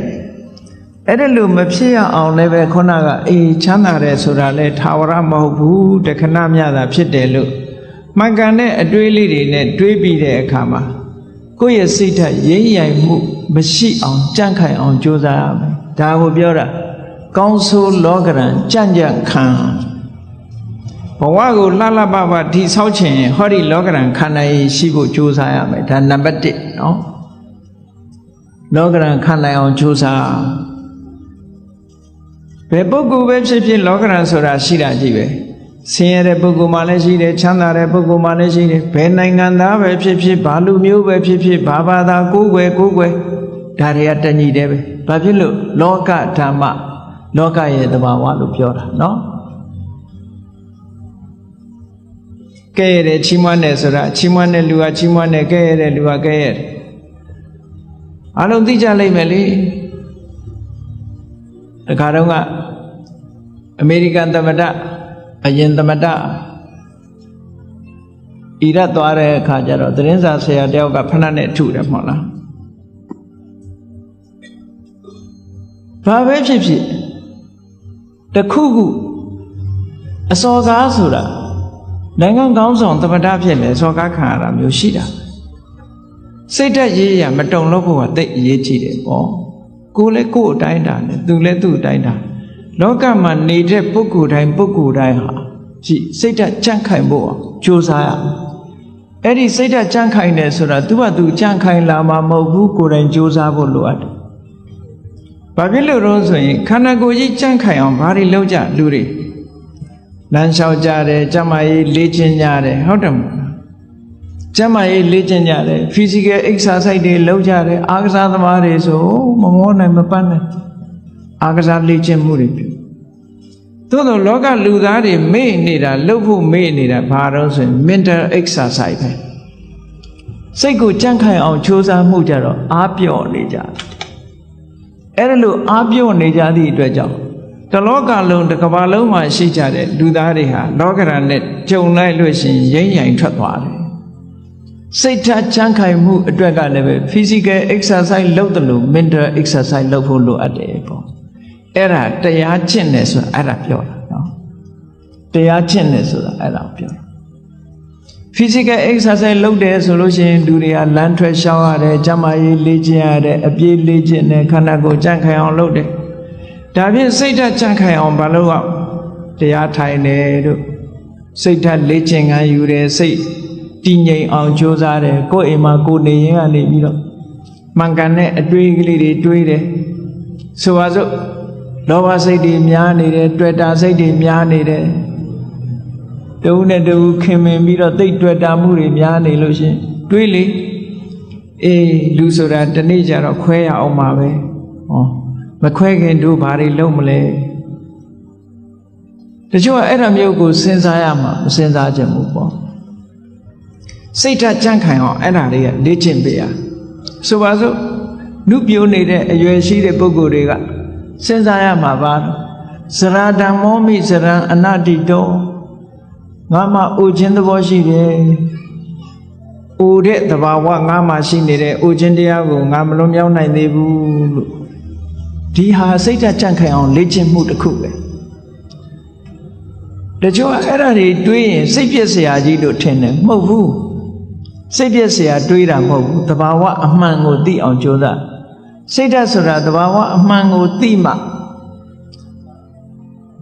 အဲ့ဒါလို့မဖြစ်ရအောင်လည်းပဲခုနကအေးချမ်းသာတယ်ဆိုတာလေထာဝရမဟုတ်ဘူးတခဏမျှသာဖြစ်တယ်လို့မှန်ကန်တဲ့အတွေးလေးတွေနဲ့တွေးပြီးတဲ့အခါမှာကိုယ့်ရဲ့စိတ်ဓာတ်ရင်းရိုင်မှုမရှိအောင်ကြန့်ခိုင်အောင်ကြိုးစားရမယ်ဒါကိုပြောတာကောင်းဆိုးလောကရန်ကြံ့ကြံ့ခံဘဝကိုလှလှပပထိဆောက်ခြင်းဟောဒီလောကရန်ခန္ဓာရည်ရှိဖို့ကြိုးစားရမယ်ဒါနံပါတ်1နော်လောကရန်ခန္ဓာအောင်ကြိုးစားဘယ်ပုဂ္ဂိုလ်ပဲဖြစ်ဖြစ်လောကရန်ဆိုတာရှိတာကြည့်ပဲဆင်းရဲတဲ့ပုဂ္ဂိုလ်မှလည်းရှိတယ်ချမ်းသာတဲ့ပုဂ္ဂိုလ်မှလည်းရှိတယ်ဘယ်နိုင်ငံသားပဲဖြစ်ဖြစ်ဘာလူမျိုးပဲဖြစ်ဖြစ်ဘာဘာသာကိုယ်ွယ်ဒါတွေကတညီတယ်ပဲဘာဖြစ်လို့လောကဓမ္မလောကရဲ့သဘာဝလို့ပြောတာနော်ကဲရတဲ့ချီးမွမ်းတယ်ဆိုတာချီးမွမ်းတဲ့လူကချီးမွမ်းတယ်ကဲရတဲ့လူကကဲရတယ်အလုံးသိကြလိမ့်မယ်လေတခါတော့ကအမေရိကန်သမ္မတအရင်သမ္မတအီရတ်သွားတဲ့အခါကျတော့သတင်းစာဆရာတယောက်ကဖဏနဲ့ထုတယ်မဟုတ်လားဘာပဲဖြစ်ဖြစ်တခုခုအစော်ကားဆိုတာနိုင်ငံကောင်းဆောင်သမ္မတဖြစ်နေစော်ကားခံရတာမျိုးရှိတာစိတ်ဓာတ်ရေးရမတုံလို့ဖို့ကတိတ်အရေးကြီးတယ်ပေါ့ကိုယ်လည်းကိုယ်အတိုင်းတာနဲ့သူလည်းသူ့အတိုင်းတာလောကမှာနေတဲ့ပုဂ္ဂိုလ်တိုင်းဟာကြည့်စိတ်ဓာတ်ကြန့်ခိုင်ဖို့ကြိုးစားရအဲ့ဒီစိတ်ဓာတ်ကြန့်ခိုင်တယ်ဆိုတာသူကသူကြန့်ခိုင်လာမှာမဟုတ်ဘူးကိုယ်တိုင်ကြိုးစားဖို့လိုအပ်တယ်ဘာဖြစ်လို့လဲဆိုရင်ခန္ဓာကိုယ်ကြီးကြန့်ခိုင်အောင်ဘာတွေလုပ်ကြလူတွေလမ်းလျှောက်ကြတယ်ကျမကြီးလေ့ကျင့်ကြတယ်ဟုတ်တယ်မဟုတ်လားကျမကြီးလေ့ကျင့်ကြတယ် physical exercise တွေလုပ်ကြတယ်အားကစားသမားတွေဆိုမမောနိုင်မပန်းနိုင်အားကစားလေ့ကျင့်မှုတွေပြုသို့သောလောကလူသားတွေမေ့နေတာလှုပ်ဖို့မေ့နေတာဘာလို့ဆိုရင် mental exercise ပဲစိတ်ကိုကြန့်ခိုင်အောင်ကြိုးစားမှုကြတော့အားပြော့နေကြတယ်အဲ့ဒါလို့အားပြော့နေကြသည့်အတွက်ကြောင့်တလောကလုံးတစ်ကမ္ဘာလုံးမှာရှိကြတဲ့လူသားတွေဟာလောကရန်နဲ့ကြုံလိုက်လို့ရှိရင်ရိမ့်ရိုင်ထွက်သွားတယ်စိတ်ဓာတ်ကြန့်ခိုင်မှုအတွက်ကလည်းပဲ physical exercise လုပ်တယ်လို့ mental exercise လုပ်ဖို့လိုအပ်တယ်ပေါ့အဲ့ဒါတရားကျင့်တယ်ဆိုတာအဲ့ဒါပြောတာနော်တရားကျင့်တယ်ဆိုတာအဲ့ဒါပြောတာ physical exercise လုပ်တယ်ဆိုလို့ရှိရင်လူတွေကလမ်းထွက်ရှောင်ရတယ်ကျန်းမာရေးလေ့ကျင့်ရတယ်အပြေးလေ့ကျင့်တယ်ခန္ဓာကိုယ်ကြန့်ခိုင်အောင်လုပ်တယ်ဒါဖြင့်စိတ်ဓာတ်ကြန့်ခိုင်အောင်ဘာလို့ရတရားထိုင်တယ်တို့စိတ်ဓာတ်လေ့ကျင့်ခန်းယူတယ်စိတ်တည်ငြိမ်အောင်ကြိုးစားတယ်ကိုယ်အိမ်မှာကိုယ်နေရင်ကနေပြီးတော့မှန်ကန်တဲ့အတွေးကလေးတွေတွေးတယ်ဆိုပါစို့လောဘစိတ်တွေများနေတယ်တွေ့တာစိတ်တွေများနေတယ်တူနဲ့တူခင်မင်ပြီးတော့သိတ်တွေ့တာမှုတွေများနေလို့ရှင်တွေးလေအေးလူဆိုတာတနေ့ကျတော့ခွဲရအောင်ပါပဲဟောမခွဲခင်တို့ဘာတွေလုပ်မလဲတချို့ကအဲ့ဒါမျိုးကိုစဉ်းစားရမှာမစဉ်းစားချင်ဘူးပေါ့စိတ်ဓာတ်ကြန့်ခိုင်အောင်အဲ့ဒါတွေကလေ့ကျင့်ပေးရဆိုပါစို့နုပြိုးနေတဲ့အရွယ်ရှိတဲ့ပုဂ္ဂိုလ်တွေကစဉ်းစားရမှာပါဇရာဓမ္မောမိဇရံအနတ္တိတောငါမှအိုခြင်းသဘောရှိတယ်အိုတဲ့သဘာဝငါမှရှိနေတဲ့အိုခြင်းတရားကိုငါမလွန်မြောက်နိုင်သေးဘူးလို့ဒီဟာစိတ်ဓာတ်ကြန့်ခိုင်အောင်လေ့ကျင့်မှုတစ်ခုပဲတချို့အဲ့ဒါတွေတွေးရင်စိတ်ပြည့်စရာကြီးလို့ထင်တယ်မဟုတ်ဘူးစိတ်ပြည့်စရာတွေးတာမဟုတ်ဘူးသဘာဝအမှန်ကိုသိအောင်ကြိုးစားစိတ်ဓာတ်ဆိုတာသဘာဝအမှန်ကိုသိမှ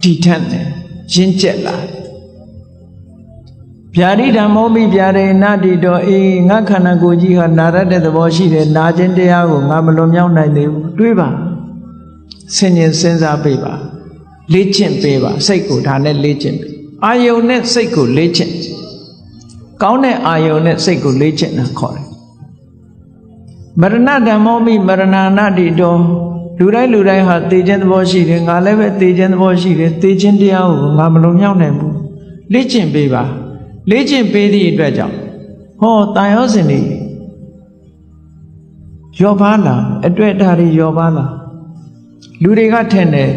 ဒီထက်နဲ့ရင့်ကျက်လာ ဗျာဒိဓမ္မောမိဗျာဒေနတိတောအေးငါခန္ဓာကိုယ်ကြီးဟာနာရတဲ့သဘောရှိတယ်နာခြင်းတရားကိုငါမလွန်မြောက်နိုင်သေးဘူးတွေးပါဆင်ញင်စဉ်းစားပေးပါလေ့ကျင့်ပေးပါစိတ်ကိုဒါနဲ့လေ့ကျင့်ပေးအာယုန်နဲ့စိတ်ကိုလေ့ကျင့်ကောင်းတဲ့အာယုန်နဲ့စိတ်ကိုလေ့ကျင့်တာခေါ်တယ်မရဏဓမ္မောမိမရဏနာတိတောလူတိုင်းဟာသိခြင်းသဘောရှိတယ်ငါလည်းပဲသိခြင်းသဘောရှိတယ်သိခြင်းတရားကိုငါမလွန်မြောက်နိုင်ဘူးလေ့ကျင့်ပေးပါလေ့ကျင့်ပေးသည့်အတွက်ကြောင့်ဟောတန်ရောစင်နေရောပါလားအတွေ့အတာတွေရောပါလားလူတွေကထင်တယ်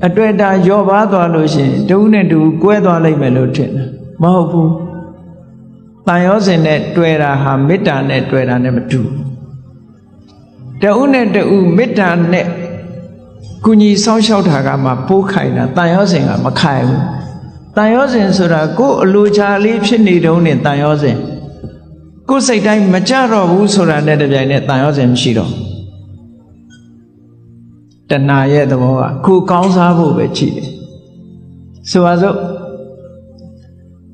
အတွေ့အတာရောပါသွားလို့ရှိရင်တဦးနဲ့တူကွဲသွားလိမ့်မယ်လို့ထင်တယ်မဟုတ်ဘူးတန်ရောစင်နဲ့တွေ့တာဟာမေတ္တာနဲ့တွေ့တာနဲ့မတူတဦးနဲ့တူမေတ္တာနဲ့ကုညီဆောင်းလျှောက်တာကမှပိုးခိုင်တာတန်ရောစင်ကမခိုင်ဘူးတန်ရောစင်ဆိုတာကိုယ်အလိုချလေးဖြစ်နေတုန်းနဲ့တန်ရောစင်ကိုယ်စိတ်တိုင်းမကြတော့ဘူးဆိုတာနဲ့တပြိုင်နက်တန်ရောစင်မရှိတော့တဏှာရဲ့သဘောကကိုယ်ကောင်းစားဖို့ပဲရှိတယ်ဆိုပါစို့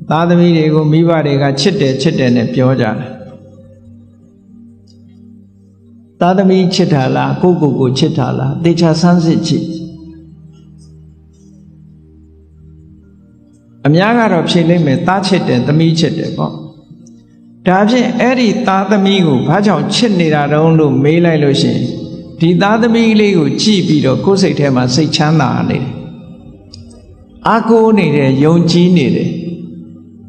သားသမီးတွေကိုမိဘတွေကချစ်တယ်နဲ့ပြောကြတယ်သားသမီးချစ်တာလားကိုယ်ချစ်တာလားသေချာဆန်းစစ်ကြည့်အများကတော့ဖြေလိုက်မယ်သားချစ်တယ်သမီးချစ်တယ်ပေါ့ဒါဖြင့်အဲ့ဒီသားသမီးကိုဘာကြောင့်ချစ်နေတာတုံးလို့မေးလိုက်လို့ရှိရင်ဒီသားသမီးလေးကိုကြည့်ပြီးတော့ကိုယ်စိတ်ထဲမှာစိတ်ချမ်းသာနေတယ်အာကိုနေတယ်ယုံကြည်နေတယ်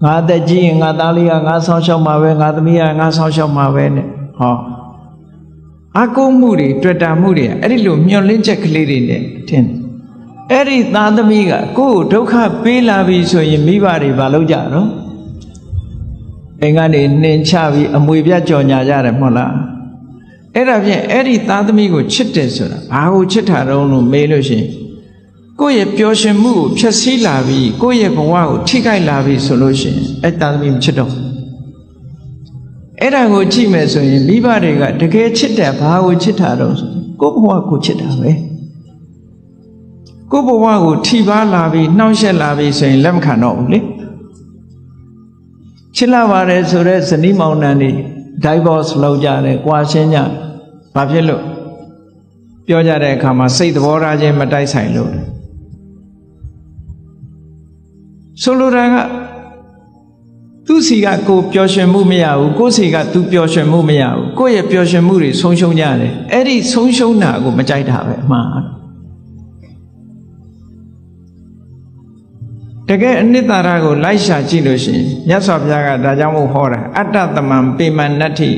ငါသက်ကြီးရင်ငါသားလေးကငါဆောင်းရှောက်မှာပဲငါသမီးကငါဆောင်းရှောက်မှာပဲနဲ့ဟောအာကိုမှုတွေတွေ့တာမှုတွေအဲ့ဒီလိုမျောလင့်ချက်ကလေးတွေနဲ့ထင်အဲ့ဒီသားသမီးကကိုယ်ဒုက္ခပေးလာပြီဆိုရင်မိဘတွေဘာလုပ်ကြတော့အိမ်ကနေနှင်ချပြီးအမွေပြကြော်ညာကြတယ်မဟုတ်လားအဲ့ဒါဖြင့်အဲ့ဒီသားသမီးကိုချစ်တယ်ဆိုတာဘာကိုချစ်တာတုံးလို့မေးလို့ရှိရင်ကိုယ့်ရဲ့ပျော်ရွှင်မှုကိုဖျက်ဆီးလာပြီးကိုယ့်ရဲ့ဘဝကိုထိခိုက်လာပြီးဆိုလို့ရှိရင်အဲ့သားသမီးမချစ်တော့အဲ့ဒါကိုကြည့်မယ်ဆိုရင်မိဘတွေကတကယ်ချစ်တယ်ဘာကိုချစ်တာတုံးဆိုကိုယ့်ဘဝကိုချစ်တာပဲကိုယ့်ဘဝကိုထိပါလာပြီးနှောင့်ယှက်လာပြီးဆိုရင်လက်မခံတော့ဘူးလေချစ်လာပါတယ်ဆိုတော့ဇနီးမောင်နှံတွေ divorce လုပ်ကြတယ်၊ကွာရှင်းကြဘာဖြစ်လို့ပြောကြတဲ့အခါမှာစိတ်သဘောထားချင်းမတိုက်ဆိုင်လို့ဆိုလိုတာကသူစီကကိုပျော်ရွှင်မှုမရဘူးကိုစီကသူပျော်ရွှင်မှုမရဘူးကိုရဲ့ပျော်ရွှင်မှုတွေဆုံးရှုံးကြတယ်အဲ့ဒီဆုံးရှုံးတာကိုမကြိုက်တာပဲအမှားတကယ်အနှစ်သာရကိုလိုက်ရှာကြည့်လို့ရှိရင်မြတ်စွာဘုရားကဒါကြောင့်မို့ဟောတာအတ္တသမံပေမနတ္ထိ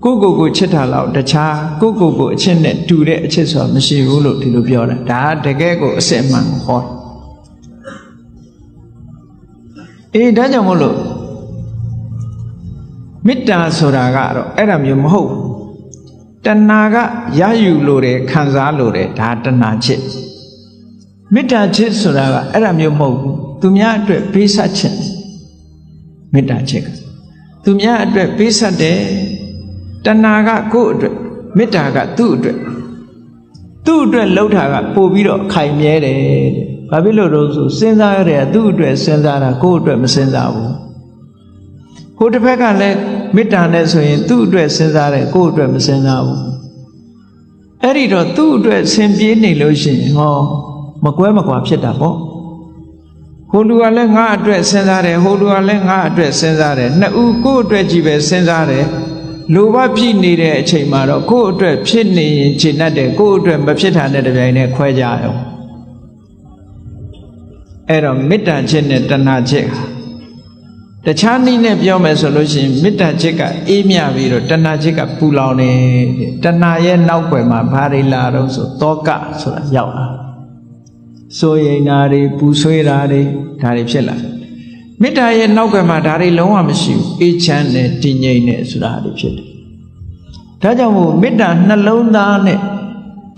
ကိုချစ်တာလောက်တခြားကိုအချစ်နဲ့တူတဲ့အချစ်ဆိုတာမရှိဘူးလို့ဒီလိုပြောတာဒါတကယ်ကိုအစစ်အမှန်ကိုဟောဒါကြောင့်မို့လို့မေတ္တာဆိုတာကတော့အဲ့ဒါမျိုးမဟုတ်တဏှာကရယူလို့တယ်ခံစားလို့တယ်ဒါတဏှာချစ်မေတ္တာချစ်ဆိုတာကအဲ့ဒါမျိုးမဟုတ်ဘူးသူများအတွက်ပေးဆက်ခြင်းမေတ္တာချစ်ကသူများအတွက်ပေးဆက်တယ်တဏှာကကိုယ့်အတွက်မေတ္တာကသူ့အတွက်လှုပ်တာကပို့ပြီးတော့ခိုင်မြဲတယ်ဘာဖြစ်လို့တော့ဆိုစဉ်းစားရတယ်သူ့အတွက်စဉ်းစားတာကိုယ့်အတွက်မစဉ်းစားဘူးဟိုတစ်ဖက်ကလည်းမေတ္တာနဲ့ဆိုရင်သူ့အတွက်စဉ်းစားတယ်ကိုယ့်အတွက်မစဉ်းစားဘူးအဲ့ဒီတော့သူ့အတွက်ဆင်ပြေးနေလို့ရှိရင်ဟောမကွဲမကွာဖြစ်တာပေါ့ဟိုလူကလည်းငါအတွက်စဉ်းစားတယ်ဟိုလူကလည်းငါအတွက်စဉ်းစားတယ်နှစ်ဦးကိုယ့်အတွက်ကြီးပဲစဉ်းစားတယ်လိုဘဖြစ်နေတဲ့အချိန်မှာတော့ကိုယ့်အတွက်ဖြစ်နေရင်ခြေနှက်တယ်ကိုယ့်အတွက်မဖြစ်တာနဲ့တပြိုင်တည်းခွဲကြရောအဲ့တော့မေတ္တာချစ်နဲ့တဏှာချစ်ဟာတခြားနည်းနဲ့ပြောမယ်ဆိုလို့ရှိရင်မေတ္တာချစ်ကအေးမြပြီးတော့တဏှာချစ်ကပူလောင်နေတဏှာရဲ့နောက်ွယ်မှာဘာတွေလာတော့ဆိုတောကဆိုတာရောက်လာစိုးရိမ်တာတွေပူဆွေးတာတွေဒါတွေဖြစ်လာမေတ္တာရဲ့နောက်ကမှာဒါတွေလုံးဝမရှိဘူးအေးချမ်းတယ်တည်ငြိမ်တယ်ဆိုတာတွေဖြစ်တယ်ဒါကြောင့်မို့မေတ္တာနှလုံးသားနဲ့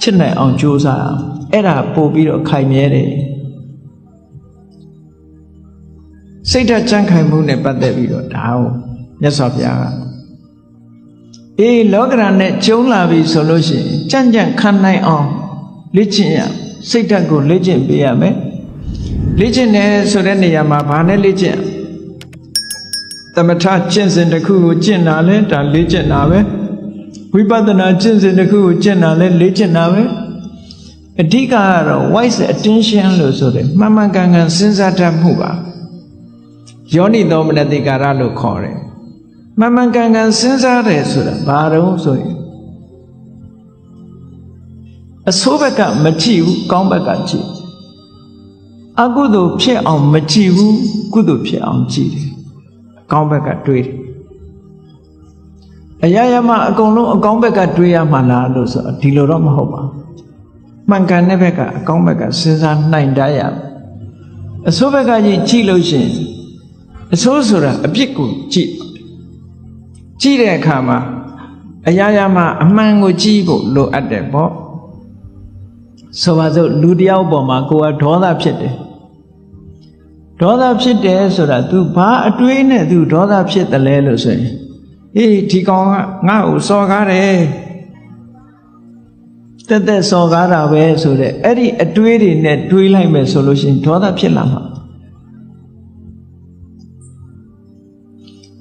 ချစ်နိုင်အောင်ကြိုးစားအောင်အဲ့ဒါပို့ပြီးတော့ခိုင်မြဲတယ်စိတ်ဓာတ်ကြံ့ခိုင်မှုနဲ့ပတ်သက်ပြီးတော့ဒါကိုမြတ်စွာဘုရားကလောကဓာတ်နဲ့ကျုံလာပြီဆိုလို့ရှိရင်ကြံ့ခံနိုင်အောင်လေ့ကျင့်ရစိတ်ဓာတ်ကိုလေ့ကျင့်ပေးရမယ် လေ့ကျင့်တယ်ဆိုတဲ့နေရာမှာဘာနဲ့လေ့ကျင့်သမထကျင့်စဉ်တစ်ခုကိုကျင့်တာလဲဒါလေ့ကျင့်တာပဲဝိပဿနာကျင့်စဉ်တစ်ခုကိုကျင့်တာလဲလေ့ကျင့်တာပဲအဓိကကတော့ wise attention လို့ဆိုတယ်မှန်မှန်ကန်ကန်စဉ်းစားတတ်မှုပါယောနိသောမနတိကာရလို့ခေါ်တယ်မှန်မှန်ကန်ကန်စဉ်းစားတယ်ဆိုတာဘာတော့ဆိုရင်အဆိုးဘက်ကမကြည့်ဘူးကောင်းဘက်ကကြည့်အကုသိုလ်ဖြစ်အောင်မကြည့်ဘူးကုသိုလ်ဖြစ်အောင်ကြည့်တယ်ကောင်းဘက်ကတွေးတယ်အရာရာမှာအကုန်လုံးအကောင်းဘက်ကတွေးရမှာလားလို့ဆိုဒီလိုတော့မဟုတ်ပါဘူးမှန်ကန်တဲ့ဘက်ကအကောင်းဘက်ကစဉ်းစားနိုင်တတ်ရအဆိုးဘက်ကကြည့်လို့ရှိရင်အဆိုးဆိုတာအပြစ်ကိုကြည့်တဲ့အခါမှာအရာရာမှာအမှန်ကိုကြည့်ဖို့လိုအပ်တယ်ပေါ့ဆိုပါစို့လူတယောက်ပေါ်မှာကိုယ်ကဒေါသဖြစ်တယ်ဒေါသဖြစ်တယ်ဆိုတာ तू ဘာအတွေးနဲ့ तू ဒေါသဖြစ်တယ်လဲလို့ဆိုရင်အေးဒီကောင်ကငါ့ကိုစော်ကားတယ်တက်စော်ကားတာပဲဆိုတဲ့အဲ့ဒီအတွေးတွေနဲ့တွေးလိုက်မယ်ဆိုလို့ရှိရင်ဒေါသဖြစ်လာမှာ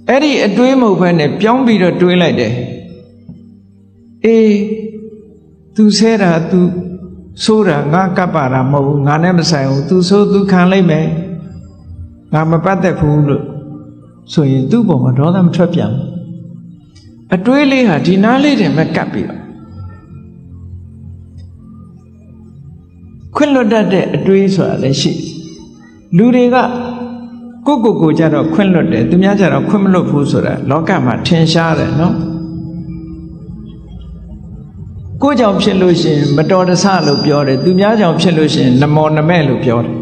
အဲ့ဒီအတွေးမဟုတ်ဘဲနဲ့ပြောင်းပြီးတော့တွေးလိုက်တယ်အေး तू ဆဲတာ तू ဆိုးတာငါကပ်ပါတာမဟုတ်ဘူးငါနဲ့မဆိုင်ဘူး तू ဆိုး तू ခံလိုက်မယ်ငါမပတ်သက်ဘူးလို့ဆိုရင်သူ့ပုံမှာဒေါသမထွက်ပြန်ဘူးအတွေးလေးဟာဒီနားလေးတင်မဲ့ကပ်ပြီးတော့ခွင့်လွတ်တတ်တဲ့အတွေးဆိုတာလည်းရှိလူတွေကကိုကြတော့ခွင့်လွတ်တယ်သူများကြတော့ခွင့်မလွတ်ဘူးဆိုတာလောကမှာထင်ရှားတယ်နော်ကိုကြောင့်ဖြစ်လို့ရှိရင်မတော်တဆလို့ပြောတယ်သူများကြောင့်ဖြစ်လို့ရှိရင်နမောနမဲ့လို့ပြောတယ်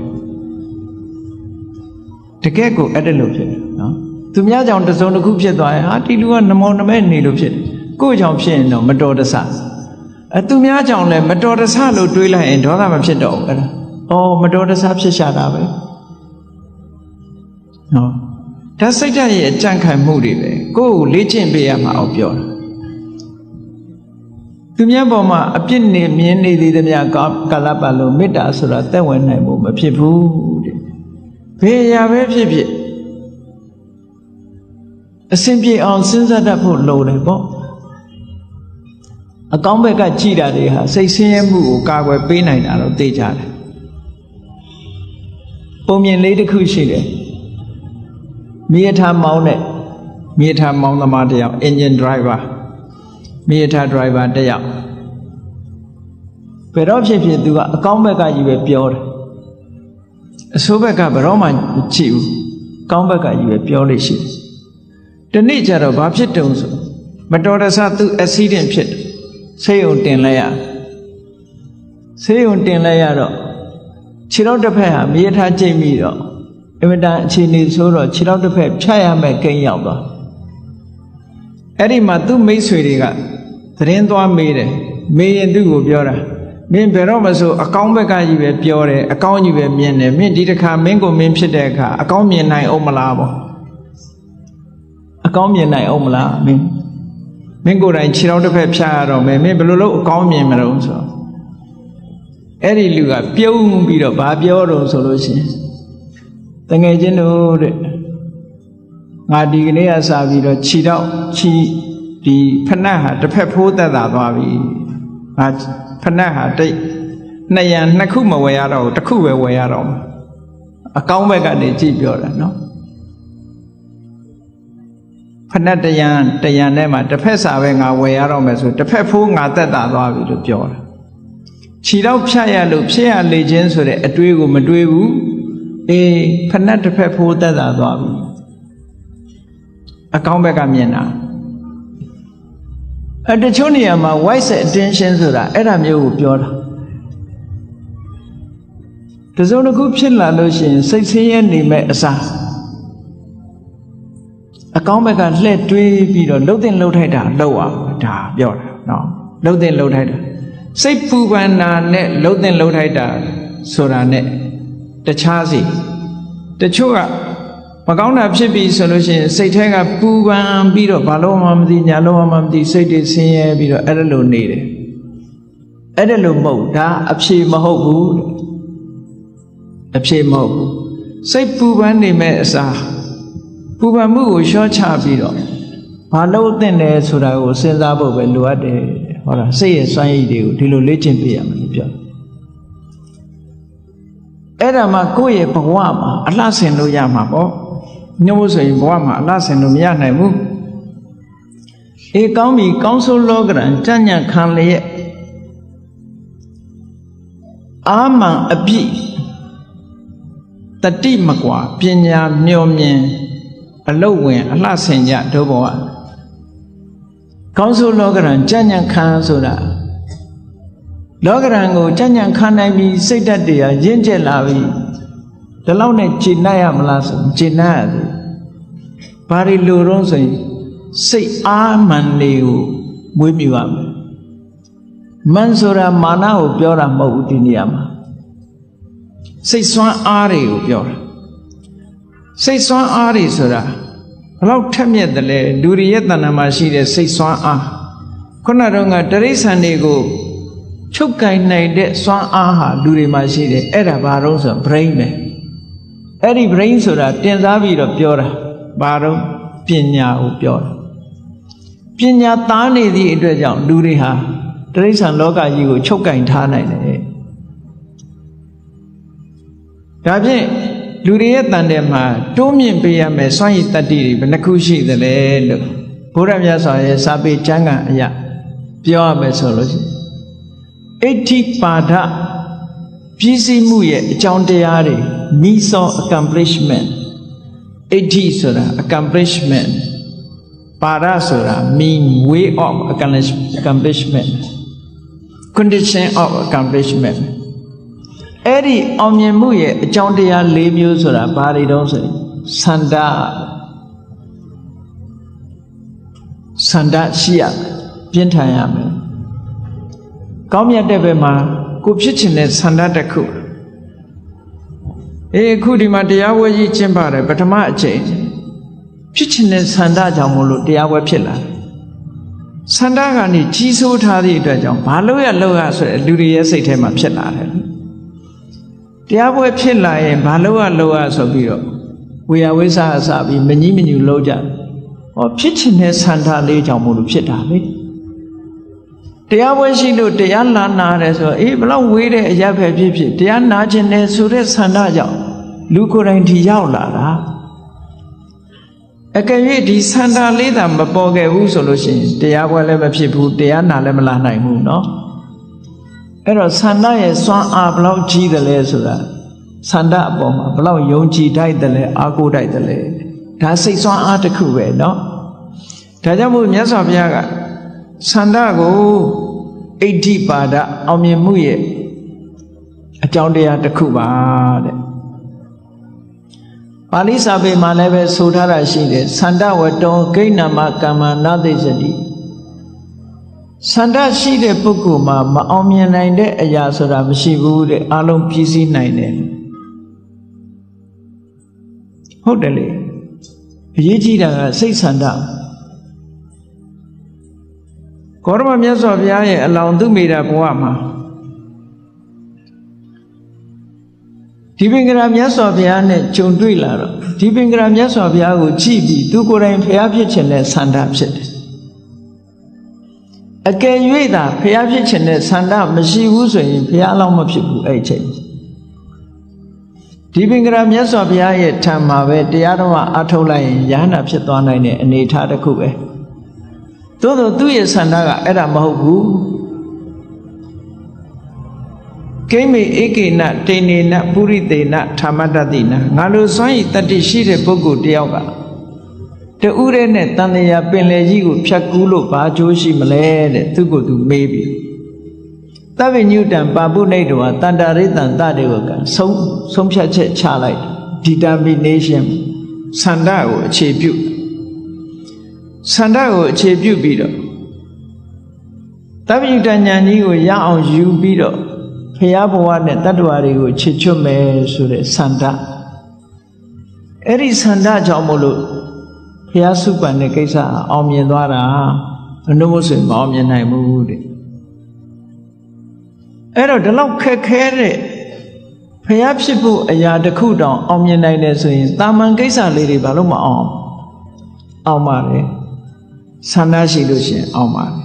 တကယ်ကိုအဲ့ဒါလို့ဖြစ်တယ်နော်သူများကြောင့်တစုံတစ်ခုဖြစ်သွားရင်ဟာဒီလူကနမောနမဲ့နေလို့ဖြစ်တယ်ကိုကြောင့်ဖြစ်ရင်တော့မတော်တဆသူများကြောင့်လည်းမတော်တဆလို့တွေးလိုက်ရင်ဒေါသမဖြစ်တော့ဘူးအဲ့ဒါမတော်တဆဖြစ်ရှာတာပဲနော်ဒါစိတ်ဓာတ်ရဲ့အကြံခံမှုတွေပဲကိုယ်ကိုလေ့ကျင့်ပေးရမှာအောင်ပြောတာသူများပေါ်မှာအပြစ်နေမြင်နေသေးသမျှကာလပတ်လုံးမေတ္တာဆိုတာသက်ဝင်နိုင်ဖို့မဖြစ်ဘူးတဲ့ဘယ်အရာပဲဖြစ်ဖြစ်အစဉ်ပြေအောင်စဉ်းစားတတ်ဖို့လိုတယ်ပေါ့အကောင်းဘက်ကကြည်တာတွေဟာစိတ်ဆင်းရဲမှုကိုကာကွယ်ပေးနိုင်တာတော့သိကြတယ်ပုံမြင်လေးတစ်ခုရှိတယ်မြေထားမောင်းသမားတစ်ယောက် engine driver မြေထား driver တစ်ယောက်ဘယ်တော့ဖြစ်ဖြစ်သူကအကောင်းဘက်ကကြီးပဲပြောတယ်အဆိုးဘက်ကဘယ်တော့မှကြည့်ဘူးကောင်းဘက်ကကြီးပဲပြောလို့ရှိတယ်ဒီနေ့ကျတော့ဘာဖြစ်တုံးဆိုမတော်တဆသူ accident ဖြစ်တယ်ဆေးရုံတင်လိုက်ရတော့ခြေထောက်တစ်ဖက်ဟာမြေထားကျိတ်ပြီးတော့အင်မတန်အခြေအနေဆိုတော့ခြေထောက်တစ်ဖက်ဖြတ်ရမယ်ကိန်းရောက်သွားအဲ့ဒီမှာသူ့မိတ်ဆွေတွေကသတင်းသွားမေးတယ်မေးရင်သူ့ကိုပြောတာမင်းဘယ်တော့မှဆိုအကောင်းဘက်ကကြီးပဲပြောတယ်အကောင်းကြီးပဲမြင်တယ်မင်းဒီတစ်ခါမင်းကိုမင်းဖြစ်တဲ့အခါအကောင်းမြင်နိုင်အောင်မလားပေါ့အကောင်းမြင်နိုင်အောင်မလားမင်းကိုယ်တိုင်ခြေထောက်တစ်ဖက်ဖြတ်ရတော့မယ်မင်းဘယ်လိုလုပ်အကောင်းမြင်မလို့ဆိုအဲ့ဒီလူကပြုံးပြီးတော့ဘာပြောတော့ဆိုလို့ရှိရင်တငယ်ချင်းတို့တဲ့ငါဒီကနေ့ကစပြီးတော့ခြေဒီဖဏတ်ဟာတစ်ဖက်ဖိုးသက်သာသွားပြီငါဖဏတ်ဟာနှစ်ခုမဝယ်ရတော့ဘူးတစ်ခုပဲဝယ်ရတော့မှာအကောင်းဘက်ကနေကြည့်ပြောတာနော်ဖဏတ်တရံထဲမှာတစ်ဖက်စာပဲငါဝယ်ရတော့မယ်ဆိုတစ်ဖက်ဖိုးငါသက်သာသွားပြီလို့ပြောတာခြေတော့ဖြတ်ရလို့ဖြစ်ရလေခြင်းဆိုတဲ့အတွေးကိုမတွေးဘူးဖဏတ်တစ်ဖက်ဖိုးသက်သာသွားပြီအကောင်းဘက်ကမြင်တာတချို့နေရာမှာ wise attention ဆိုတာအဲ့ဒါမျိုးကိုပြောတာတစုံတစ်ခုဖြစ်လာလို့ရှိရင်စိတ်ဆင်းရဲနေမဲ့အစားအကောင်းဘက်ကလှည့်တွေးပြီးတော့လှုပ်တင်လှုပ်ထိုက်တာလှုပ်အောင်ဒါပြောတာနော်လှုပ်တင်လှုပ်ထိုက်တာစိတ်ပူပန်တာနဲ့လှုပ်တင်လှုပ်ထိုက်တာဆိုတာနဲ့တခြားစီတချို့ကမကောင်းတာဖြစ်ပြီဆိုလို့ရှိရင်စိတ်ထဲကပူပန်ပြီးတော့ဘာလို့မှမသိညာလို့မှမသိစိတ်တွေဆင်းရဲပြီးတော့အဲ့ဒါလိုနေတယ်အဲ့ဒါလိုမဟုတ်ဒါအဖြေမဟုတ်ဘူး အဖြစ်မဟုတ်ဘူးစိတ်ပူပန်နေမဲ့အစားပူပန်မှုကိုလျှော့ချပြီးတော့ဘာလို့သင့်တယ်ဆိုတာကိုစဉ်းစားဖို့ပဲလိုအပ်တယ်ဟောတာစိတ်ရဲ့စွမ်းရည်တွေကိုဒီလိုလေ့ကျင့်ပေးရမယ်လို့ပြောအဲ့ဒါမှကိုယ့်ရဲ့ဘဝမှာအလှဆင်လို့ရမှာပေါ့ညှို့ဆိုရင်ဘဝမှာအလှဆင်လို့မရနိုင်ဘူးအေးကောင်းပြီကောင်းဆိုးလောကရန်ကြံ့ညံ့ခံလျက်အာမန်အပြည့်တတိမကွာပညာမျှော်မြင်အလုတ်ဝင်အလှဆင်ကြတို့ဘဝကောင်းဆိုးလောကရန်ကြံ့ညံ့ခံဆိုတာလောကရန်ကိုကြံ့ညံ့ခံနိုင်ပြီးစိတ်ဓာတ်တွေကရင့်ကျက်လာပြီဒီလောက်နဲ့ကျေနပ်ရမလားဆိုကျေနပ်ရတယ်ဘာတွေလိုတော့ဆိုရင်စိတ်အားမှန်လေးကိုမွေးမြူရမယ်မန်ဆိုတာမာနကိုပြောတာမဟုတ်ဘူးဒီနေရာမှာစိတ်ဆွမ်းအားတွေကိုပြောတာစိတ်ဆွမ်းအားတွေဆိုတာဘလောက်ထက်မြက်တယ်လဲလူတွေရဲ့တဏ္ဍာမှာရှိတဲ့စိတ်ဆွမ်းအားခုနတော့ကတရိစ္ဆာန်တွေကိုချုပ်ကင်နိုင်တဲ့စွမ်းအားဟာလူတွေမှာရှိတယ်အဲ့ဒါဘာလို့ဆို brain ပဲအဲ့ဒီ brain ဆိုတာတင်စားပြီးတော့ပြောတာဘာလို့ပညာကိုပြောတာပညာသားနေသည့်အတွက်ကြောင့်လူတွေဟာတရိစ္ဆာန်လောကကြီးကိုချုပ်ကင်ထားနိုင်တယ်ဒါဖြင့်လူတွေရဲ့တန်တဲ့မှာတိုးမြင့်ပေးရမယ်စွမ်းရည်တတ္တိတွေဘယ်နှခုရှိသလဲလို့ဘုရားမြတ်စွာရဲ့စာပေကျမ်းဂန်အရာပြောရမယ်ဆိုလို့ရှိရင်အဋ္ဌိပါဒပြည့်စုံမှုရဲ့အကြောင်းတရားတွေ means of accomplishment အဋ္ဌိဆိုတာ accomplishment ပါဒဆိုတာ mean way of accomplishment condition of accomplishment အဲ့ဒီအောင်မြင်မှုရဲ့အကြောင်းတရား၄မျိုးဆိုတာဘာတွေတုံးဆိုရင်ဆန္ဒရှိရပြင်းထန်ရမယ်ကောင်းမြတ်တဲ့ဘက်မှာကိုဖြစ်ချင်တဲ့ဆန္ဒတစ်ခုအခုဒီမှာတရားဝဲကြီးကျင့်ပါတယ်ပထမအချိန်ဖြစ်ချင်တဲ့ဆန္ဒကြောင့်မို့လို့တရားဝဲဖြစ်လာတယ်ဆန္ဒကနေကြီးစိုးထားသည့်အတွက်ကြောင့်ဘာလို့ရဆိုတဲ့လူတွေရဲ့စိတ်ထဲမှာဖြစ်လာတယ်တရားပွဲဖြစ်လာရင်ဘာလို့ဆိုပြီးတော့ဝေယဝိစာအစပြီးမကြီးမညူလုံးကြဟောဖြစ်ချင်တဲ့ဆန္ဒလေးကြောင့်မို့လို့ဖြစ်တာလေတရားပွဲရှိလို့တရားလာနာတယ်ဆိုတော့ဘလောက်ဝေးတဲ့အရာပဲဖြစ်တရားနာခြင်းနဲ့ဆိုတဲ့ဆန္ဒကြောင့်လူကိုယ်တိုင်ဒီရောက်လာတာအကယ်၍ဒီဆန္ဒလေးသာမပေါ်ခဲ့ဘူးဆိုလို့ရှိရင်တရားပွဲလည်းမဖြစ်ဘူးတရားနာလည်းမလာနိုင်ဘူးเนาะအဲ့တော့ဆန္ဒရဲ့စွမ်းအားဘလောက်ကြီးတယ်လဲဆိုတာဆန္ဒအပေါ်မှာဘလောက်ယုံကြည်တိုက်တယ်လဲအားကိုးတိုက်တယ်လဲဒါစိတ်စွမ်းအားတစ်ခုပဲเนาะဒါကြောင့်မို့မြတ်စွာဘုရားကဆန္ဒကိုအဋ္ဌိပါဒအောင်မြင်မှုရဲ့အကြောင်းတရားတစ်ခုပါတဲ့ပါဠိစာပေမှာလည်းပဲဆိုထားတာရှိတယ်ဆန္ဒဝတ္တောဂိဏမကမ္မနာသိစတိဆန္ဒရှိတဲ့ပုဂ္ဂိုလ်မှာမအောင်မြင်နိုင်တဲ့အရာဆိုတာမရှိဘူးတဲ့အလုံးပြည့်စည်နိုင်တယ်ဟုတ်တယ်လေအရေးကြီးတာကစိတ်ဆန္ဒကောရမမြတ်စွာဘုရားရဲ့အလောင်းသူမိတာဘဝမှာဒီပင်ကရာမြတ်စွာဘုရားနဲ့ကြုံတွေ့လာတော့ဒီပင်ကရာမြတ်စွာဘုရားကိုကြည့်ပြီးသူကိုယ်တိုင်ဘုရားဖြစ်ခြင်းနဲ့ဆန္ဒဖြစ်တယ်အကယ်၍သာဘုရားဖြစ်ခြင်းနဲ့ဆန္ဒမရှိဘူးဆိုရင်ဘုရားလောက်မဖြစ်ဘူးအဲ့ချိန်ဒီပင်ကရာမြတ်စွာဘုရားရဲ့ထံမှာပဲတရားတော်အထုတ်လိုက်ရင်ယ ahanan ဖြစ်သွားနိုင်တဲ့အနေအထားတစ်ခုပဲသို့သောသူ့ရဲ့ဆန္ဒကအဲ့ဒါမဟုတ်ဘူးကိမေဧကေနတေနေနပုရိသေနဓမ္မတတိနငါလိုစွမ်းရည်တတ္တိရှိတဲ့ပုဂ္ဂိုလ်တယောက်ကတူးရဲနဲ့တန်လျာပင်လေကြီးကိုဖြတ်ကူးလို့ဘာကျိုးရှိမလဲတဲ့သူကိုသူမေးပြီသဗ္ဗညုတံပါပုနိတောတန္တရိတံတတေဝကဆုံးဖြတ်ချက်ချလိုက် determination ဆန္ဒကိုအခြေပြုပြီးတော့သဗ္ဗညုတဉာဏ်ကြီးကိုရအောင်ယူပြီးတော့ဖရာဘဝနဲ့တတ္တဝါတွေကိုချစ်ချွတ်မယ်ဆိုတဲ့ဆန္ဒအဲ့ဒီဆန္ဒကြောင့်မို့လို့ဖရာစုပန်တဲ့ကိစ္စအောင်မြင်သွားတာဘယ်လို့ဆိုရင်မအောင်မြင်နိုင်ဘူးတဲ့အဲ့တော့ဒီလောက်ခက်ခဲတဲ့ဖ ရားဖြစ်ဖို့အရာတစ်ခုတောင်အောင်မြင်နိုင်တယ်ဆိုရင်တာမန်ကိစ္စလေးတွေဘာလို့မအောင်ပါတယ်ဆန္ဒရှိလို့ရှင်အောင်ပါတယ်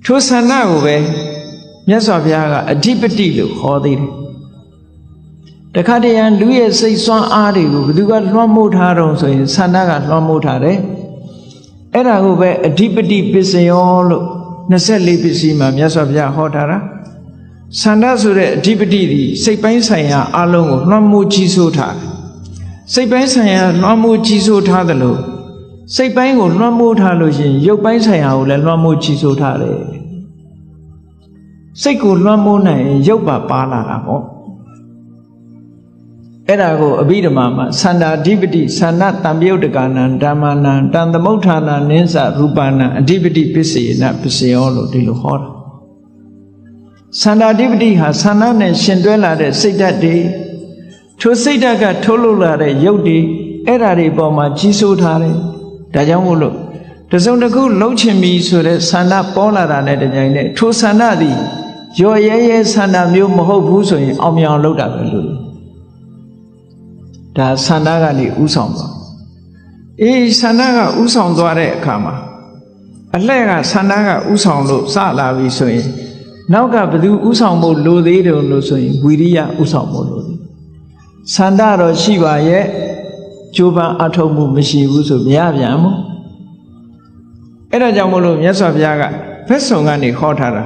ထိုဆန္ဒကိုပဲမြတ်စွာဘုရားကအဓိပတိလို့ခေါ်သေးတယ်တခါတည်းရန်လူရဲ့စိတ်ဆွမ်းအားတွေကိုဘယ်သူကလွှမ်းမိုးထားတော့ဆိုရင်ဆန္ဒကလွှမ်းမိုးထားတယ်အဲ့ဒါကိုပဲအဓိပတိပစ္စယောလို့24ပစ္စည်းမှာမြတ်စွာဘုရားဟောထားတာဆန္ဒဆိုတဲ့အဓိပတိဒီစိတ်ပိုင်းဆိုင်ရာအလုံးကိုလွှမ်းမိုးကြီးစိုးထားတယ်စိတ်ပိုင်းဆိုင်ရာလွှမ်းမိုးကြီးစိုးထားတယ်လို့စိတ်ပိုင်းကိုလွှမ်းမိုးထားလို့ရှိရင်ရုပ်ပိုင်းဆိုင်ရာကိုလည်းလွှမ်းမိုးကြီးစိုးထားတယ်စိတ်ကိုလွှမ်းမိုးနိုင်ရင်ရုပ်ပါလာတာပေါ့အဲ့ဒါကိုအဘိဓမ္မာမှာသန္တာဓိပတိသန္နတံပြုတ်တကနံဓမ္မနံတံသမုဋ္ဌာနာနိစ္စရူပနံအဓိပတိပစ္စေနပစ္စယောလို့ဒီလိုဟောတာသန္တာဓိပတိဟာသန္နနဲ့ရှင်တွဲလာတဲ့စိတ်ဓာတ်တွေထိုစိတ်ဓာတ်ကထုတ်လုပ်လာတဲ့ရုပ်တွေအဲ့ဓာတွေပေါ်မှာကြီးစိုးထားတယ်ဒါကြောင့်မို့လို့တစုံတစ်ခုလှုပ်ချင်ပြီဆိုတဲ့သန္တာပေါ်လာတာနဲ့တကြိမ်နဲ့ထိုသန္တာသည်ရော်ရဲရဲသန္တာမျိုးမဟုတ်ဘူးဆိုရင်အောင်မြင်အောင်လုပ်တာပဲလို့ဒါဆန္ဒကနေဥဆောင်သွားဆန္ဒကဥဆောင်သွားတဲ့အခါမှာအလှည့်ကဆန္ဒကဥဆောင်လို့စလာပြီဆိုရင်နောက်ကဘယ်သူဥဆောင်ဖို့လိုသေးတယ်လို့ဆိုရင်ဝိရိယဥဆောင်ဖို့လိုတယ်ဆန္ဒတော့ရှိပါရဲ့ကြိုးပမ်းအထောက်မှုမရှိဘူးဆိုမရပြန်ဘူးအဲ့ဒါကြောင့်မို့လို့မြတ်စွာဘုရားကဘက်ဆောင်ကနေခေါ်ထားတာ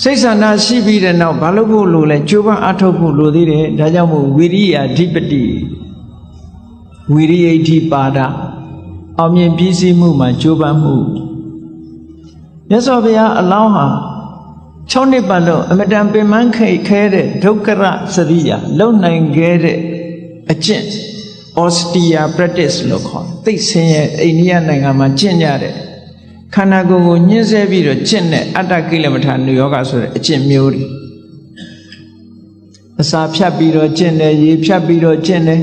စိတ်ဆန္ဒရှိပြီးတဲ့နောက်ဘာလို့ဖို့လို့လဲကြိုးပမ်းအထောက်ဖို့လိုသေးတယ်ဒါကြောင့်မို့ဝိရိယဓိပတိဝိရိယဓိပါဒအောင်မြင်ပြည့်စုံမှုမှာကြိုးပမ်းမှုမြတ်စွာဘုရားအလောင်းဟာ6နှစ်ပတ်လုံးအမတန်ပင်ပန်းခဲတဲ့ဒုက္ခရစရိယာလုံနိုင်ခဲ့တဲ့အကျင့် austere practice လို့ခေါ်သိဆင်းရဲအိန္ဒိယနိုင်ငံမှာကျင့်ကြတဲ့ခန္ဓာကိုယ်ကိုညှင်းဆဲပြီးတော့ကျင့်တဲ့အတ္တကိလမထာနုယောဂဆိုတဲ့အကျင့်မျိုးတွေအစာဖြတ်ပြီးတော့ကျင့်တယ်ရေဖြတ်ပြီးတော့ကျင့်တယ်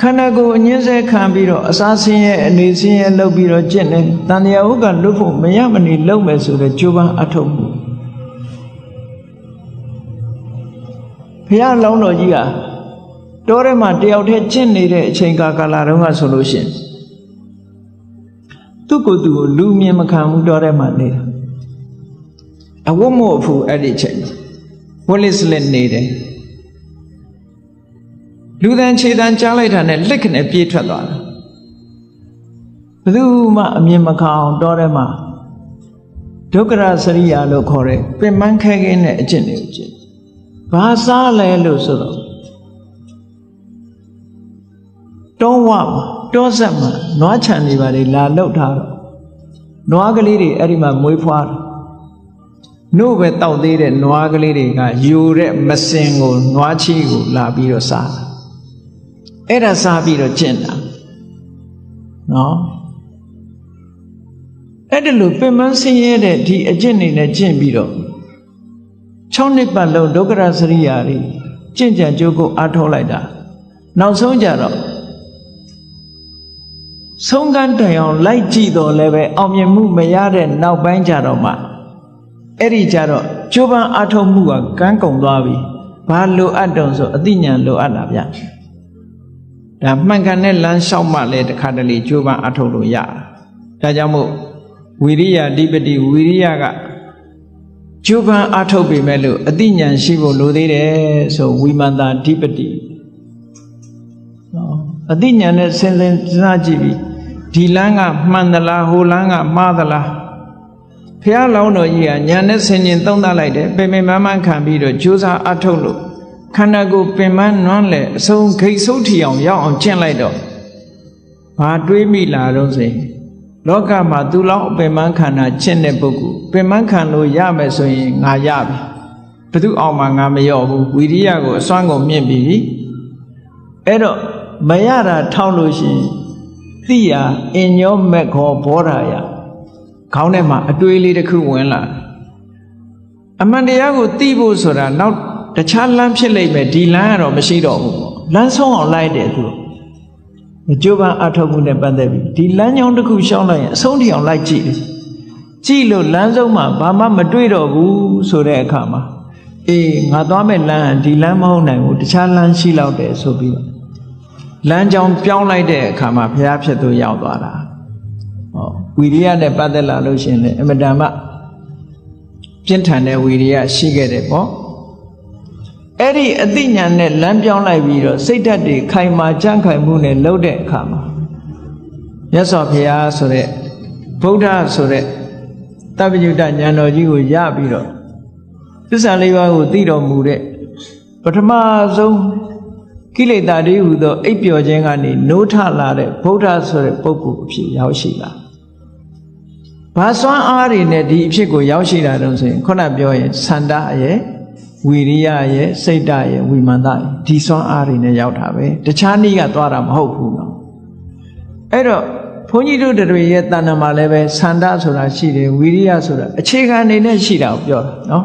ခန္ဓာကိုယ်ညှင်းဆဲခံပြီးတော့အစာဆင်းရဲအနေဆင်းရဲလုပ်ပြီးတော့ကျင့်တယ်တန်တရားဥက္ကလွတ်ဖို့မရမနေလုပ်မယ်ဆိုတဲ့ကြိုးပမ်းအထောက်မှုဘုရားလောင်းတော်ကြီးကတောထဲမှာတယောက်တည်းကျင့်နေတဲ့အချိန်ကာလတုန်းကဆိုလို့ရှိရင်သူ့ကိုယ်သူကိုလူမြင်မခံဘူးတောထဲမှာနေတာအဝတ်မို့အဖူအဲ့ဒီချိန်ဝလစ်လက်နေတယ်လူတန်းခြေတန်းကြားလိုက်တာနဲ့လက်ခနဲ့ပြေးထွက်သွားတာဘယ်သူမှအမြင်မခံအောင်တောထဲမှာဒုက္ခရစရိယာလို့ခေါ်တဲ့ပင်ပန်းခဲခဲနဲ့အကျင့်တွေကိုကျင့်ဘာစားလဲလို့ဆိုတော့တောဝမှာတောဆက်မှာနွားခြံတွေပါလေလာလောက်ထားတော့နွားကလေးတွေအဲ့ဒီမှာမွေးဖွားတယ်နို့ပဲတောက်သေးတဲ့နွားကလေးတွေကယူတဲ့မစင်ကိုနွားချီကိုလာပြီးတော့စားတာအဲ့ဒါစားပြီးတော့ကျင့်တာနော်အဲ့ဒါလို့ပင်မဆင်းရဲတဲ့ဒီအကျင့်တွေနဲ့ကျင့်ပြီးတော့6နှစ်ပတ်လုံးဒုက္ခရစရိယာတွေကျင့်ကြံကြိုးကိုအားထုတ်လိုက်တာနောက်ဆုံးကြတော့ဆုံးကန်းတိုင်အောင်လိုက်ကြည့်တော့လည်းပဲအောင်မြင်မှုမရတဲ့နောက်ပိုင်းကြတော့မှအဲ့ဒီကြတော့ကြိုးပမ်းအားထုတ်မှုကကန်းကုန်သွားပြီဘာလိုအပ်တုံဆိုအသိဉာဏ်လိုအပ်လာဗျဒါမှန်ကန်တဲ့လမ်းလျှောက်မှလည်းတစ်ခါတလေကြိုးပမ်းအားထုတ်လို့ရဒါကြောင့်မို့ဝိရိယဓိပတိဝိရိယကကြိုးပမ်းအားထုတ်ပေမဲ့လို့အသိဉာဏ်ရှိဖို့လိုသေးတယ်ဆိုဝိမန္တာဓိပတိအသိဉာဏ်နဲ့စဉ်းစားကြည့်ပြီးဒီလမ်းကမှန်သလားဟိုလမ်းကမှားသလားဘုရားလောင်းတော်ကြီးကဉာဏ်နဲ့ဆင်ခြင်သုံးသပ်လိုက်တယ်ပင်ပင်ပန်းပန်းခံပြီးတော့ကြိုးစားအထုတ်လို့ခန္ဓာကိုယ်ပင်ပန်းနွမ်းလဲအဆုံးဂိတ်ဆုပ်ထီအောင်ရောက်အောင်ကျင့်လိုက်တော့ဘာတွေးမိလာတော့ဆိုရင်လောကမှာသူလောက်ပင်ပန်းခန္ဓာကျင့်တဲ့ပုဂ္ဂိုလ်ပင်ပန်းခံလို့ရမယ်ဆိုရင်ငါရပြီဘသူအောင်မှငါမရော့ဘူးဝိရိယကိုအစွမ်းကုန်မြင့်ပြီအဲ့တော့မရတာထောက်လို့ရှိရင်သိရအင်ညောမက်ခောဘောဓာယခေါင်းထဲမှာအတွေးလေးတစ်ခုဝင်လာအမှန်တရားကိုသိဖို့ဆိုတာနောက်တခြားလမ်းဖြစ်လိမ့်မယ်ဒီလမ်းကတော့မရှိတော့ဘူးလမ်းဆုံးအောင်လိုက်တယ်သူကြိုးပမ်းအထောက်မှုနဲ့ပတ်သက်ပြီးဒီလမ်းကြောင်းတစ်ခုရှောင်းလိုက်ရင်အဆုံးထိအောင်လိုက်ကြည့် ကြည့်လို့လမ်းဆုံးမှာဘာမှမတွေ့တော့ဘူးဆိုတဲ့အခါမှာအေးငါသွားမဲ့လမ်းဒီလမ်းမဟုတ်နိုင်ဘူးတခြားလမ်းရှိလောက်တယ်ဆိုပြီးတော့လမ်းကြောင်းပြောင်းလိုက်တဲ့အခါမှာဘုရားဖြစ်သူရောက်သွားတာဟောဝီရိယနဲ့ပတ်သက်လာလို့ရှိရင်လည်းအမတန်မှပြင်းထန်တဲ့ဝီရိယရှိခဲ့တယ်ပေါ့အဲ့ဒီအသိဉာဏ်နဲ့လမ်းပြောင်းလိုက်ပြီးတော့စိတ်ဓာတ်တွေခိုင်မာကြံ့ခိုင်မှုနဲ့လှုပ်တဲ့အခါမှာမြတ်စွာဘုရားဆိုတဲ့ဗုဒ္ဓဆိုတဲ့တပ္ပညုတဉာဏ်တော်ကြီးကိုရပြီးတော့သစ္စာလေးပါးကိုသိတော်မူတဲ့ပထမဆုံးကိလေသာတွေဟူသောအိပ်ပျော်ခြင်းကနေနိုးထလာတဲ့ဗုဒ္ဓဆိုတဲ့ပုဂ္ဂိုလ်အဖြစ်ရောက်ရှိလာဘာစွမ်းအားတွေနဲ့ဒီအဖြစ်ကိုရောက်ရှိလာတော့ဆိုရင်ခုနပြောရင်သန္တာရဲ့ဝီရိယရဲ့စိတ်ဓာတ်ရဲ့ဝိမာန်ဓာတ်ရဲ့ဒီစွမ်းအားတွေနဲ့ရောက်တာပဲတခြားနည်းကသွားတာမဟုတ်ဘူးနော်အဲ့တော့ဘုန်းကြီးတို့တွေရဲ့တဏ္ဍာမှာလည်းပဲသန္တာဆိုတာရှိတယ်ဝီရိယဆိုတာအခြေခံအနေနဲ့ရှိတာကိုပြောတာနော်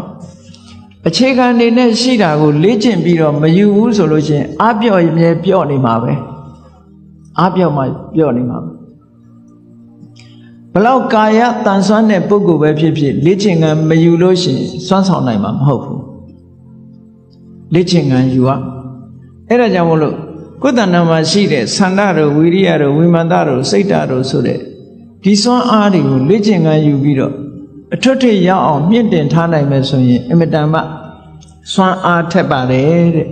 အခြေခံအနေနဲ့ရှိတာကိုလေ့ကျင့်ပြီးတော့မယူဘူးဆိုလို့ရှိရင်အပြော့မြဲပြော့နေမှာပဲအပြော့မှပြော့နေမှာဘလောက်ကာယတန်ဆွမ်းတဲ့ပုဂ္ဂိုလ်ပဲဖြစ်ဖြစ်လေ့ကျင့်ကံမယူလို့ရှိရင်စွမ်းဆောင်နိုင်မှာမဟုတ်ဘူးလေ့ကျင့်ကံယူရအဲ့ဒါကြောင့်မို့လို့ကိုယ်တဏ္ဍာမှာရှိတဲ့သန္တာတို့ဝီရိယတို့ဝိမာန်တို့စိတ်ဓာတ်တို့ဆိုတဲ့ဒီစွမ်းအားတွေကိုလေ့ကျင့်ကံယူပြီးတော့အထွတ်ထိပ်ရောက်အောင်မြင့်တင်ထားနိုင်မယ်ဆိုရင်အင်မတန်မှစွမ်းအားထက်ပါတယ်တဲ့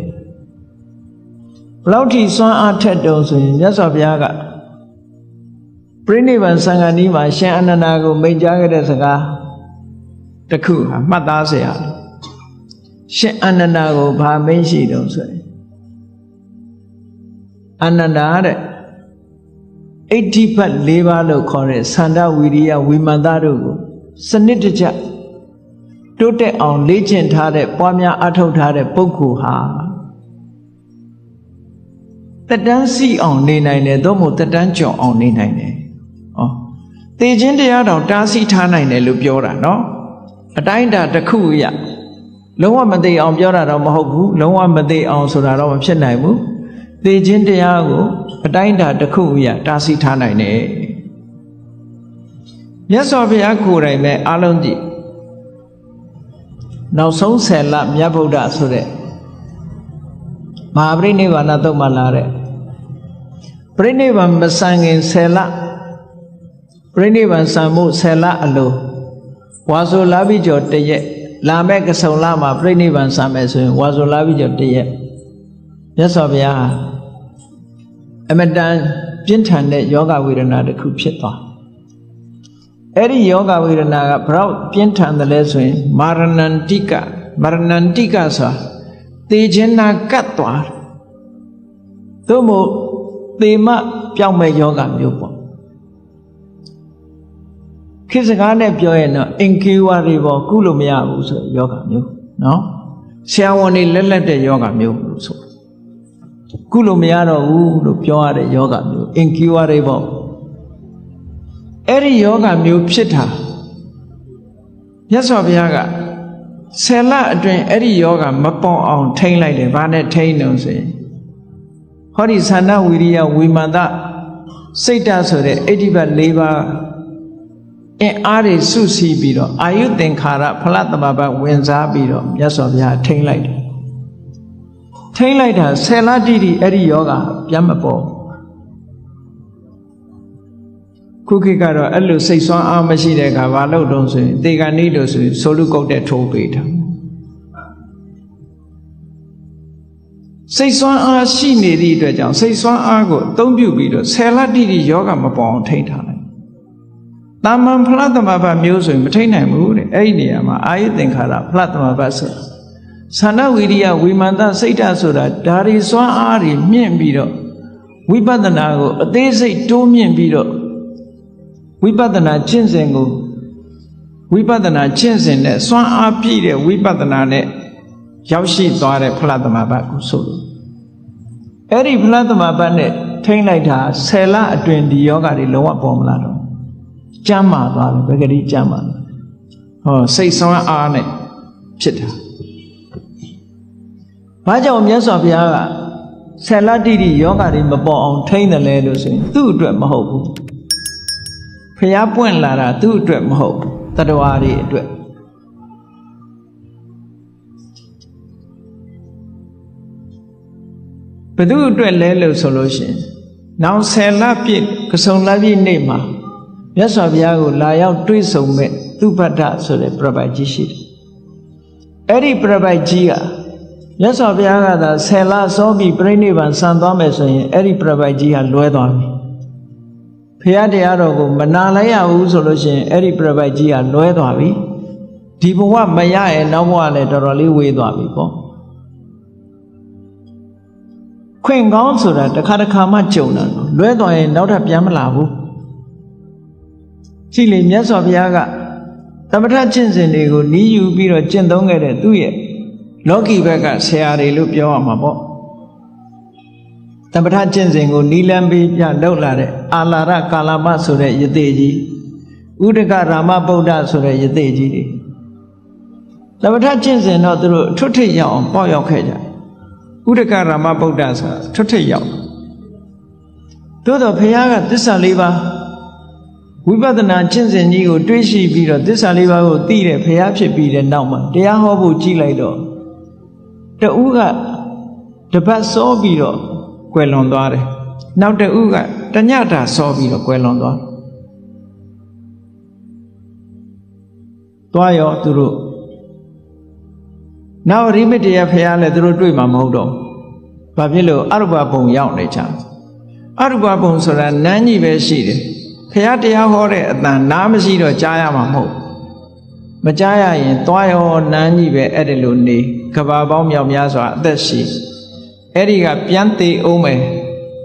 ဘလောက်ထိစွမ်းအားထက်တုံဆိုရင်မြတ်စွာဘုရားကပြိဋိဘံသံဃာနီးမှာရှင်အနန္ဒာကိုမိန့်ကြားခဲ့တဲ့စကားတစ်ခုဟာမှတ်သားเสียရတယ်ရှင်အနန္ဒာကိုဘာမိန့်ရှိတုံဆိုရင်အနန္ဒာတဲ့အိဋ္ဌိပတ်၄ပါးလို့ခေါ်တဲ့သန္တာဝီရိယဝိမာန်တို့ကိုစနစ်တကျတိုးတက်အောင်လေ့ကျင့်ထားတဲ့ပွားများအထောက်ထားတဲ့ပုဂ္ဂိုလ်ဟာတက်တန်းစီအောင်နေနိုင်တယ်သို့မဟုတ်တက်တန်းကျော်အောင်နေနိုင်တယ်။ဩသေခြင်းတရားတော်တားဆီးထားနိုင်တယ်လို့ပြောတာနော်။အတိုင်းအတာတစ်ခုရလုံးဝမသိအောင်ပြောတာတော့မဟုတ်ဘူးလုံးဝမသိအောင်ဆိုတာတော့မဖြစ်နိုင်ဘူး။သေခြင်းတရားကိုအတိုင်းအတာတစ်ခုရတားဆီးထားနိုင်တယ်။မြတ်စွာဘုရားကိုယ်တိုင်ပဲအားလုံးကြည့်နောက်ဆုံး10လမြတ်ဗုဒ္ဓဆိုတဲ့မဟာပရိနိဗ္ဗာန်သုတ်မှာလာတဲ့ပရိနိဗ္ဗာန်မဆံခင်10လပရိနိဗ္ဗာန်ဆံမှု10လအလိုဝါဆိုလာပြီးကျော်တရက်လာမဲ့ကဆုံလမှာပရိနိဗ္ဗာန်ဆံမယ်ဆိုရင်ဝါဆိုလာပြီးကျော်တရက်မြတ်စွာဘုရားအမတန်ပြင်းထန်တဲ့ယောဂဝေဒနာတစ်ခုဖြစ်သွားအဲ့ဒီယောဂဝေဒနာကဘလောက်ပြင်းထန်တယ်လဲဆိုရင်မာရဏန္တိကဆိုတာသေခြင်းနာကတ်သွားသို့မဟုတ်သေမပြောင်းမဲ့ယောဂမျိုးပေါ့ခေတ်စကားနဲ့ပြောရင်တော့အင်ကေဝါတွေပေါ့ကုလို့မရဘူးဆိုယောဂမျိုးနော်ဆရာဝန်တွေလက်တဲ့ယောဂမျိုးလို့ဆိုကုလို့မရတော့ဘူးလို့ပြောရတဲ့ယောဂမျိုးအင်ကေဝါတွေပေါ့အဲ့ဒီယောဂမျိုးဖြစ်တာမြတ်စွာဘုရားက10လအတွင်းအဲ့ဒီယောဂမပေါ်အောင်ထိန်းလိုက်တယ်ဘာနဲ့ထိန်းလို့ဆိုရင်ဟောဒီသန္တာဝီရိယဝိမာန်စိတ်ဓာတ်ဆိုတဲ့အိဋ္ဌိပတ်၄ပါးအင်အားတွေစုစည်းပြီးတော့အာယုသင်္ခါရဖလတ္တမပတ်ဝင်စားပြီးတော့မြတ်စွာဘုရားထိန်းလိုက်တယ်ထိန်းလိုက်တာ10လတိတိအဲ့ဒီယောဂပြန်မပေါ်ခုခေတ်ကတော့အဲ့လိုစိတ်ဆွမ်းအားမရှိတဲ့အခါဘာလို့တုံးဆိုရင်တေကန်နေလို့ဆိုရင်ဆိုလူကုတ်တဲ့ထိုးပေးတာစိတ်ဆွမ်းအားရှိနေသည့်အတွက်ကြောင့်စိတ်ဆွမ်းအားကိုအသုံးပြုပြီးတော့10လတိတိယောဂမပေါ်အောင်ထိန်းထားလိုက်တာမန်ဖလတ္တမဘမျိုးဆိုရင်မထိန်းနိုင်ဘူးတဲ့အဲ့ဒီနေရာမှာအာယုသင်္ခါရဖလတ္တမဘဆိုသန္တာဝီရိယဝိမာန်စိတ်ဓာတ်ဆိုတာဒါရီဆွမ်းအားတွေမြင့်ပြီးတော့ဝိပဿနာကိုအသေးစိတ်တိုးမြင့်ပြီးတော့ဝိပဿနာကျင့်စဉ်ကိုဝိပဿနာကျင့်စဉ်နဲ့စွမ်းအားပြည့်တဲ့ဝိပဿနာနဲ့ရောက်ရှိသွားတဲ့ဖလသမဘတ်ကိုဆိုလို့အဲ့ဒီဖလသမဘတ်နဲ့ထိမ့်လိုက်တာ10လအတွင်းဒီယောဂတွေလုံးဝပေါ်မလာတော့ကျမ်းမာသွားတယ်ဘယ်ကလေးကျမ်းမာလဲဟောစိတ်စွမ်းအားနဲ့ဖြစ်တာဘာကြောင့်မြတ်စွာဘုရားက10လတိတိယောဂတွေမပေါ်အောင်ထိမ့်တယ်လဲလို့ဆိုရင်သူ့အတွက်မဟုတ်ဘူးဖျားပွင့်လာတာသူ့အတွက်မဟုတ်ဘူး တတဝါတွေအတွက်ဘယ်သူအတွက်လဲလို့ဆိုလို့ရှိရင်နောက်10လပြည့်ကစုံလပြည့်နေ့မှာမြတ်စွာဘုရားကိုလာရောက်တွေ့ဆုံမဲ့သုဘတ္ထဆိုတဲ့ပြပိုက်ကြီးရှိတယ်အဲ့ဒီပြပိုက်ကြီးကမြတ်စွာဘုရားကသာ10လစောပြီးပြိဋိဘံဆံသွားမယ်ဆိုရင်အဲ့ဒီပြပိုက်ကြီးကလွဲသွားပြီဘုရားတရားတော်ကိုမနာလိုက်ရဘူးဆိုလို့ရှိရင်အဲ့ဒီပြပိုက်ကြီးကလွဲသွားပြီဒီဘဝမရရဲ့နောက်ဘဝလည်းတော်တော်လေးဝေးသွားပြီပေါ့ခွင့်ကောင်းဆိုတာတစ်ခါတစ်ခါမှကြုံတာနော်လွဲသွားရင်နောက်ထပ်ပြန်မလာဘူးရှိလေမြတ်စွာဘုရားကသမထကျင့်စဉ်တွေကိုနီးယူပြီးတော့ကျင့်သုံးခဲ့တဲ့သူ့ရဲ့လောကီဘက်ကဆရာတွေလို့ပြောရမှာပေါ့သမထကျင့်စဉ်ကိုနီးလန်းပြီးပြလောက်လာတဲ့အာလာရကာလမဆိုတဲ့ယသိကြီးဥဒကရာမဗုဒ္ဓဆိုတဲ့ယသိကြီးတွေသမထကျင့်စဉ်တော့သူတို့ထွတ်ထိပ်ရောက်အောင်ပေါ့ရောက်ခဲ့ကြဥဒကရာမဗုဒ္ဓဆိုတာထွတ်ထိပ်ရောက်သို့တော့ဘုရားကသစ္စာလေးပါးဝိပဿနာကျင့်စဉ်ကြီးကိုတွေးရှိပြီးတော့သစ္စာလေးပါးကိုသိတဲ့ဘုရားဖြစ်ပြီးတဲ့နောက်မှာတရားဟောဖို့ကြည်လိုက်တော့တဦးကတပတ်စောပြီးတော့ကွယ်လွန်သွားတယ်နောက်တဦးကတညတာစောပြီးတော့ကွယ်လွန်သွားရောသူတို့နောက်ရိမတ္တရဘုရားလည်းသူတို့တွေ့မှာမဟုတ်တော့ဘာဖြစ်လို့အရုပဘုံရောက်နေကြအရုပဘုံဆိုတာနန်းကြီးပဲရှိတယ်ဘုရားတရားဟောတဲ့အတန်နားမရှိတော့ကြားရမှာမဟုတ်မကြားရရင်သွားရောနန်းကြီးပဲအဲ့ဒီလိုနေကဘာပေါင်းမြောက်များစွာအသက်ရှိအဲ့ဒီကပြန်သေးအောင်မယ်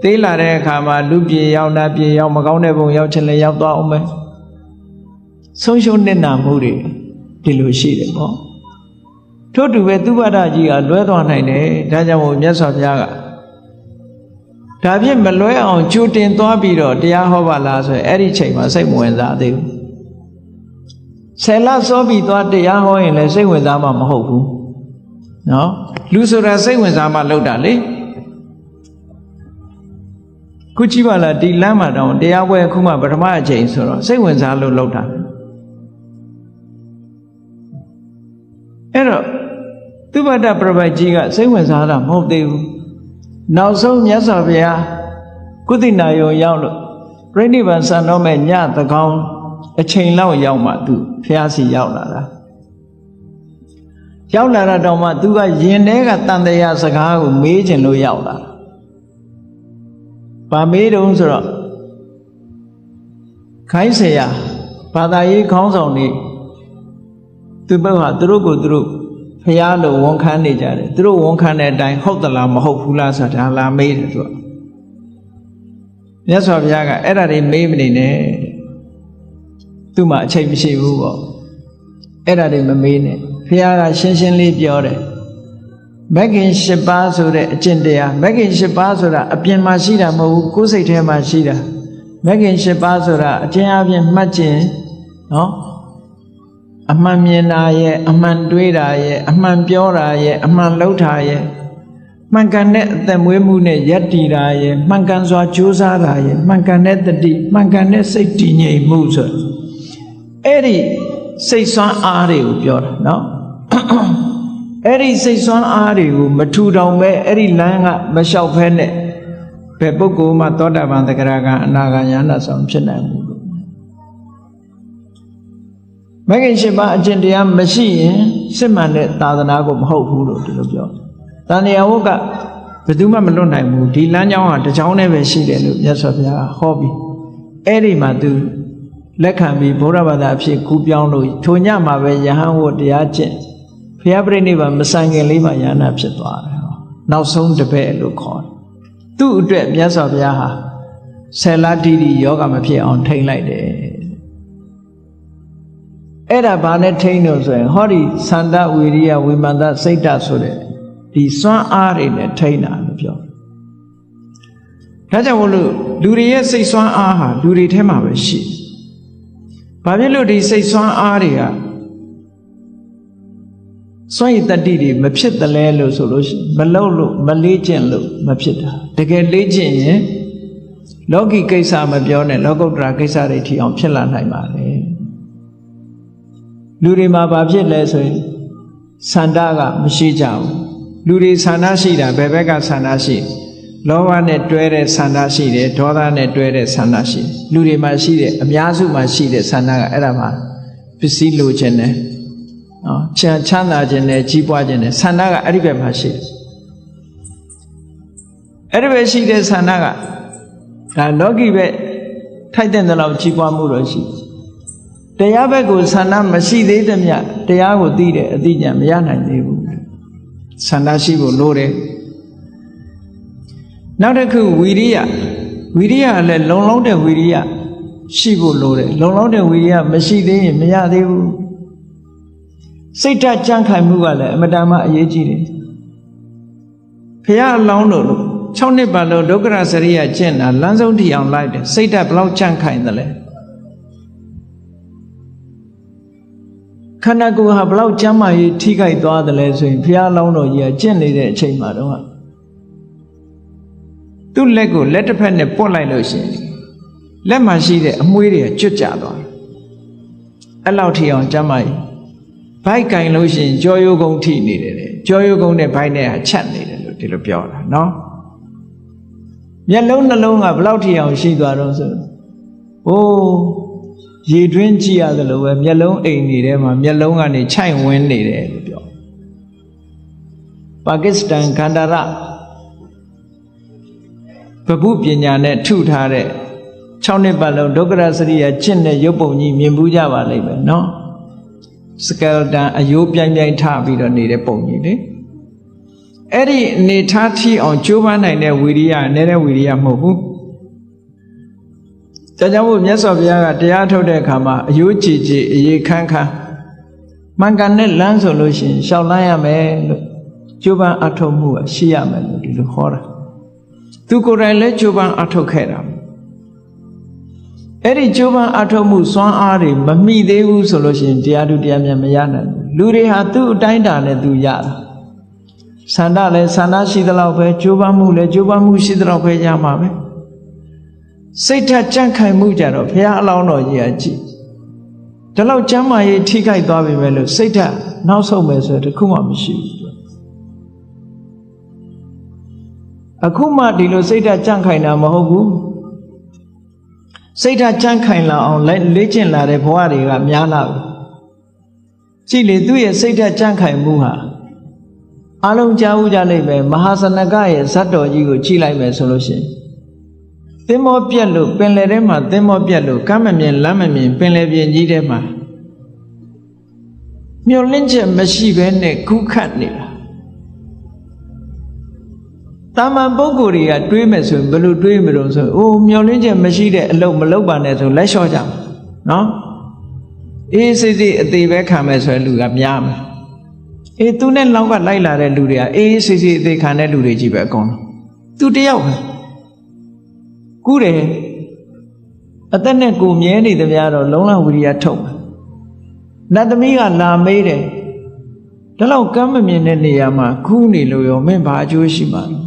သေးလာတဲ့အခါမှာလူပြေရောက်နာပြေရောက်မကောင်းတဲ့ဘုံရောက်ချင်လေရောက်သွားအောင်မယ်ဆုံးရှုံးနေနာမှုတွေဒီလိုရှိတယ်ပေါ့ထို့တူပဲသုဘဒကြီးကလွဲသွားနိုင်တယ်ဒါကြောင့်မို့မြတ်စွာဘုရားကဒါဖြင့်မလွဲအောင်ကြိုတင်သွားပြီးတော့တရားဟောပါလားဆိုရင်အဲ့ဒီချိန်မှာစိတ်မဝင်စားသေးဘူး10လစောပြီးသွားတရားဟောရင်လည်းစိတ်ဝင်စားမှမဟုတ်ဘူးနော်လူဆိုတာစိတ်ဝင်စားမှလုပ်တာလေခုကြည့်ပါလားဒီလမ်းမှာတောင်တရားပွဲအခုမှပထမအချိန်ဆိုတော့စိတ်ဝင်စားလို့လုပ်တာအဲ့တော့သုဘဒပြပိုက်ကြီးကစိတ်ဝင်စားတာမဟုတ်သေးဘူးနောက်ဆုံးမြတ်စွာဘုရားကုသနာယုံရောက်လို့ပြိဋိဘံဆံတော်မဲ့ညသကောင်းအချိန်လောက်ရောက်မှသူဘုရားစီရောက်လာတာရောက်လာတော့မှသူကယင်ထဲကတန်တရားစကားကိုမေးခြင်းလို့ရောက်လာဗာမေးတုံးဆိုတော့ခိုင်းเสียဘာသာရေးခေါင်းဆောင်နေသူဘက်ကသူတို့ကိုသူတို့ဖျားလို့ဝန်ခံနေကြတယ်သူတို့ဝန်ခံတဲ့အတိုင်းဟုတ်သလားမဟုတ်ဘူးလားဆိုတာလာမေးတယ်သူကမြတ်စွာဘုရားကအဲ့ဒါတွေမေးမနေနဲ့သူ့မှာအချိန်မရှိဘူးပေါ့အဲ့ဒါတွေမမေးနဲ့ဘုရားကရှင်းရှင်းလေးပြောတယ်မဂ္ဂင်၈ပါးဆိုတဲ့အကျင့်တရားမဂ္ဂင်၈ပါးဆိုတာအပြင်မှာရှိတာမဟုတ်ဘူးကိုယ်စိတ်ထဲမှာရှိတာမဂ္ဂင်၈ပါးဆိုတာအကျင့်အပြင်မှတ်ခြင်းနော်အမှန်မြင်တာရဲ့အမှန်တွေးတာရဲ့အမှန်ပြောတာရဲ့အမှန်လှုပ်တာရဲ့မှန်ကန်တဲ့အသက်မွေးမှုနဲ့ယက်တည်တာရဲ့မှန်ကန်စွာကြိုးစားတာရဲ့မှန်ကန်တဲ့တတိမှန်ကန်တဲ့စိတ်တည်ငြိမ်မှုဆိုအဲ့ဒီစိတ်ဆွမ်းအားတွေကိုပြောတာနော်အဲ့ဒီစိတ်ဆွမ်းအားတွေကိုမထူထောင်ပဲအဲ့ဒီလမ်းကမလျှောက်ဖဲနဲ့ဘယ်ပုဂ္ဂိုလ်မှသောတာပန်သဂရကအနာဂါယနာဆောင်ဖြစ်နိုင်ဘူးမဂ္ဂင်၈ပါးအကျင့်တရားမရှိရင်စစ်မှန်တဲ့သာသနာကိုမဟုတ်ဘူးလို့ဒီလိုပြော။တန်တရားဝတ်ကဘယ်သူမှမလွတ်နိုင်ဘူးဒီလမ်းကြောင်းဟာတစ်ကြောင်းနဲ့ပဲရှိတယ်လို့မြတ်စွာဘုရားဟောပြီးအဲ့ဒီမှာသူလက်ခံပြီးဗုဒ္ဓဘာသာအဖြစ်ကူးပြောင်းလို့ထိုညမှာပဲယဟန်ဝတ်တရားကျင့်ဘုရားပြိဋိဘံမဆိုင်ခင်လေးမှာယဟနာဖြစ်သွားတယ်။နောက်ဆုံးတပည့်လို့ခေါ်တယ်။သူ့အတွက်မြတ်စွာဘုရားဟာဆယ်လတိတိယောဂမဖြစ်အောင်ထိန်းလိုက်တယ်။အဲ့ဒါဘာနဲ့ထိန်းလို့ဆိုရင်ဟောဒီသန္တဝီရိယဝိမန္တစိတ်တဆိုတဲ့ဒီစွမ်းအားတွေနဲ့ထိန်းတာလို့ပြောဒါကြောင့်မို့လို့လူတွေရဲ့စိတ်စွမ်းအားဟာလူတွေထဲမှာပဲရှိဘာဖြစ်လို့ဒီစိတ်စွမ်းအားတွေကစွန့်ရည်တတိတွေမဖြစ်တယ်လဲလို့ဆိုလို့မလုပ်လို့မလေးကျင့်လို့မဖြစ်တာတကယ်လေးကျင့်ရင်လောကီကိစ္စမပြောနဲ့လောကုတ္တရာကိစ္စတွေထီအောင်ဖြစ်လာနိုင်ပါလေ လူတွေမှာဘာဖြစ်လဲဆိုရင်ဆန္ဒကမရှိကြဘူးလူတွေဆန္ဒရှိတာဘယ်ဘက်ကဆန္ဒရှိလောဘနဲ့တွဲတဲ့ဆန္ဒရှိတယ်ဒေါသနဲ့တွဲတဲ့ဆန္ဒရှိတယ်လူတွေမှာရှိတဲ့အများစုမှာရှိတဲ့ဆန္ဒကအဲ့ဒါမှာပစ္စည်းလိုချင်တယ်နော်ချမ်းသာခြင်းနဲ့ကြီးပွားခြင်းနဲ့ဆန္ဒကအဲ့ဒီဘက်မှာရှိတယ်အဲ့ဒီဘက်ရှိတဲ့ဆန္ဒကဒါလောကီဘက်ထိုက်တဲ့လောက်ကြီးပွားမှုတော့ရှိတရားဘက်ကိုဆန္ဒမရှိသေးတဲ့မြတ်တရားကိုသိတဲ့အသိဉာဏ်မရနိုင်သေးဘူးဆန္ဒရှိဖို့လိုတယ်နောက်တစ်ခုဝီရိယလည်းလုံလောက်တဲ့ဝီရိယရှိဖို့လိုတယ်လုံလောက်တဲ့ဝီရိယမရှိသေးရင်မရသေးဘူးစိတ်ဓာတ်ကြံ့ခိုင်မှုကလည်းအမတန်မှအရေးကြီးတယ်ဘုရားအလောင်းတော်လို့6နှစ်ပတ်လုံးဒုက္ခရစရိယကျင့်တာလမ်းဆုံးထီအောင်လိုက်တယ်စိတ်ဓာတ်ဘလောက်ကြံ့ခိုင်တယ်လဲခန္ဓာကိုယ်ဟာဘလောက်ကျမ်းမာရေးထိခိုက်သွားတယ်လဲဆိုရင်ဘုရားအလောင်းတော်ကြီးကကျင့်နေတဲ့အချိန်မှာတော့သူ့လက်ကိုလက်တစ်ဖက်နဲ့ပွတ်လိုက်လို့ရှိရင်လက်မှာရှိတဲ့အမွှေးတွေကျွတ်ကျသွားတယ်အဲ့လောက်ထိအောင်ကျမ်းမာရေးဘိုက်ကင်လို့ရှိရင်ကြောရိုးကုန်းထိနေတယ်ကြောရိုးကုန်းနဲ့ဘိုက်နဲ့ချက်နေတယ်လို့ဒီလိုပြောတာနော်မျက်လုံးနှလုံးကဘယ်လောက်ထိအောင်ရှိသွားတော့ဆိုရေတွင်းကြည့်ရတယ်လို့ပဲမျက်လုံးအိမ်နေထဲမှာမျက်လုံးကနေခြိုက်ဝင်းနေတယ်လို့ပြောပါကစ္စတန်ခန္ဓာရဗဟုပညာနဲ့ထုထားတဲ့6နှစ်ပတ်လုံးဒုက္ခရစရိယကျင့်တဲ့ရုပ်ပုံကြီးမြင်ဘူးကြပါလိမ့်မယ်နော်စကယ်တန်အယိုးပြိုင်ပြိုင်ထပြီးတော့နေတဲ့ပုံကြီးလေအဲ့ဒီအနေထားထိအောင်ကြိုးပမ်းနိုင်တဲ့ဝီရိယနေတဲ့ဝီရိယမဟုတ်ဘူးဒါကြောင့်မို့မြတ်စွာဘုရားကတရားထုတ်တဲ့အခါမှာအယိုးကြည်ကြည်အရေးခန်းခန်းမှန်ကန်တဲ့လမ်းဆိုလို့ရှိရင်ရှောက်လန်းရမယ်လို့ကြိုးပမ်းအထောက်မှုရှိရမယ်လို့ဒီလိုခေါ်တာသူကိုယ်တိုင်လည်းကြိုးပမ်းအထောက်ခဲ့တာအဲ့ဒီကြိုးပမ်းအထောက်မှုစွမ်းအားတွေမမိသေးဘူးဆိုလို့ရှိရင်တရားသူတရားမြတ်မရနိုင်ဘူးလူတွေဟာသူ့အတိုင်းတာနဲ့သူရတာဆန္ဒလည်းဆန္ဒရှိသလောက်ပဲကြိုးပမ်းမှုလည်းကြိုးပမ်းမှုရှိသလောက်ပဲရမှာပဲစိတ်ဓာတ်ကြံ့ခိုင်မှုကြတော့ဘုရားအလောင်းတော်ကြီးကကြည်ဒီလောက်ကျမ်းမာရေးထိခိုက်သွားပြီပဲလို့စိတ်ဓာတ်နောက်ဆုံးပဲဆိုတော့တခုမှမရှိဘူးအခုမှဒီလိုစိတ်ဓာတ်ကြံ့ခိုင်တာမဟုတ်ဘူးစိတ်ဓာတ်ကြံ့ခိုင်လာအောင်လေ့ကျင့်လာတဲ့ဘဝတွေကများလာပြီကြည့်လေသူ့ရဲ့စိတ်ဓာတ်ကြံ့ခိုင်မှုဟာအလုံးကြားဦးကြလိမ့်မယ်မဟာစနကရဲ့ဇတ်တော်ကြီးကိုကြည့်လိုက်မယ်ဆိုလို့ရှိရင်သင်္ဘောပြက်လို့ပင်လယ်ထဲမှာသင်္ဘောပြက်လို့ကမ်းမမြင်လမ်းမမြင်ပင်လယ်ပြင်ကြီးထဲမှာမျောလင့်ချက်မရှိဘဲနဲ့ခုခတ်နေတာတာမန်ပုဂ္ဂိုလ်တွေကတွေးမယ်ဆိုရင်ဘယ်လိုတွေးမလို့ဆိုမျောလင့်ချက်မရှိတဲ့အလုပ်မလုပ်ပါနဲ့ဆိုလက်လျှော့ကြနော်အေးစစ်စစ်အသေးပဲခံမယ်ဆိုရင်လူကများမယ်သူနဲ့လောက်ကလိုက်လာတဲ့လူတွေကအေးစစ်စစ်အသေးခံတဲ့လူတွေကြီးပဲအကုန်လုံးသူတယောက်ပဲကူးတယ်အသက်နဲ့ကိုမြဲနေသမျှတော့လုံးလဝိရိယထုတ်မယ်နတ်သမီးကလာမေးတယ်ဒါလောက်ကမ်းမမြင်တဲ့နေရာမှာကူးနေလို့ရောမင်းဘာအကျိုးရှိမှာလဲ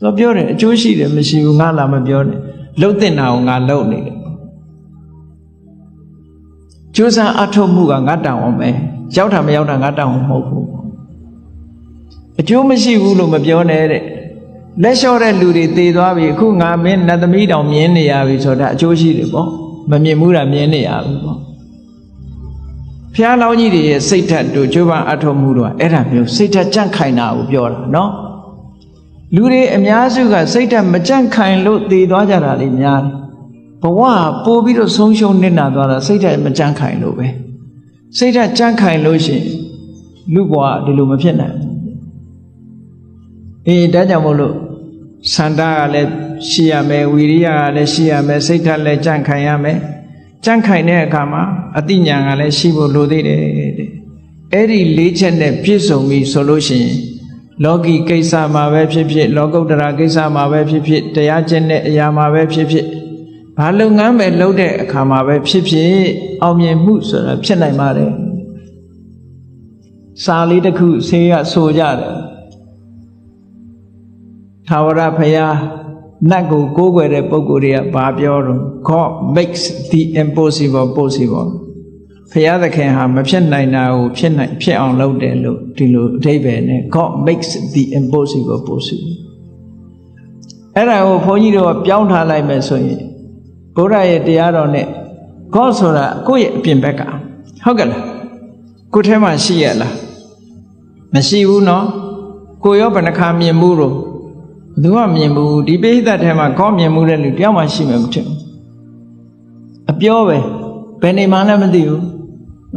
သူပြောတယ်အကျိုးရှိတယ်မရှိဘူးငါလာမပြောနဲ့လှုပ်တင်တာကိုငါလှုပ်နေတယ်ကျိုးစားအထုတ်မှုကငါတောင်းအောင်ပဲရောက်တာမရောက်တာငါတောင်းအောင်မဟုတ်ဘူးအကျိုးမရှိဘူးလို့မပြောနဲ့တဲ့လက်လျှော့တဲ့လူတွေသေသွားပြီအခုငါမင်းနတ်သမီးတောင်မြင်နေရပြီဆိုတာအကျိုးရှိတယ်ပေါ့မမြင်ဘူးတာမြင်နေရပြီပေါ့ဖျားလောင်းကြီးတွေရဲ့စိတ်ဓာတ်တို့ကြိုးပမ်းအထောက်မှုတို့အဲ့ဒါမျိုးစိတ်ဓာတ်ကြံ့ခိုင်တာကိုပြောတာနော်လူတွေအများစုကစိတ်ဓာတ်မကြံ့ခိုင်လို့သေသွားကြတာလေများတယ်ဘဝပို့ပြီးတော့ဆုံးရှုံးနစ်နာသွားတာစိတ်ဓာတ်မကြံ့ခိုင်လို့ပဲစိတ်ဓာတ်ကြံ့ခိုင်လို့ရှိရင်လူဘဝဒီလိုမဖြစ်နိုင်ဘူးဒါကြောင့်မို့လို့ဆန္ဒကလည်းရှိရမယ်ဝီရိယကလည်းရှိရမယ်စိတ်ဓာတ်လည်းကြံ့ခိုင်ရမယ်ကြံ့ခိုင်တဲ့အခါမှာအသိဉာဏ်ကလည်းရှိဖို့လိုသေးတယ်တဲ့အဲ့ဒီ၄ချက်နဲ့ပြည့်စုံပြီဆိုလို့ရှိရင်လောကီကိစ္စမှာပဲဖြစ်ဖြစ်လောကုတ္တရာကိစ္စမှာပဲဖြစ်ဖြစ်တရားကျင့်တဲ့အရာမှာပဲဖြစ်ဖြစ်ဘာလုပ်ငန်းပဲလုပ်တဲ့အခါမှာပဲဖြစ်ဖြစ်အောင်မြင်မှုဆိုတာဖြစ်နိုင်ပါတယ်စာလေးတစ်ခုဆေးရဆိုကြတယ်ထာဝရဘုရားနတ်ကိုကိုးကွယ်တဲ့ပုဂ္ဂိုလ်တွေကဘာပြောတော့ God makes the impossible possible သူ ရားသခင်ဟာမဖြစ်နိုင်တာကိုဖြစ်အောင်လုပ်တယ်လို့ဒီလိုအဓိပ္ပာယ်နဲ့ God makes the impossible possible အဲ့ဒါကိုဘုန်းကြီးတို့ကပြောင်းထားလိုက်မယ်ဆိုရင်ဘုရားရဲ့တရားတော်နဲ့ God ဆိုတာကိုယ့်ရဲ့အပြင်ဘက်ကဟုတ်ကဲ့လားကိုယ်ထဲမှာရှိရလားမရှိဘူးနော်ကိုရောဘယ်နှခါမြင်မှုတော့ဘယ်သူမှမြင်ဘူးဒီပိဋကထဲမှာ God မြင်မှုတဲ့လူတယောက်မှရှိမှာမထင်ဘူးအပြောပဲဘယ်နေမှလည်းမသိဘူး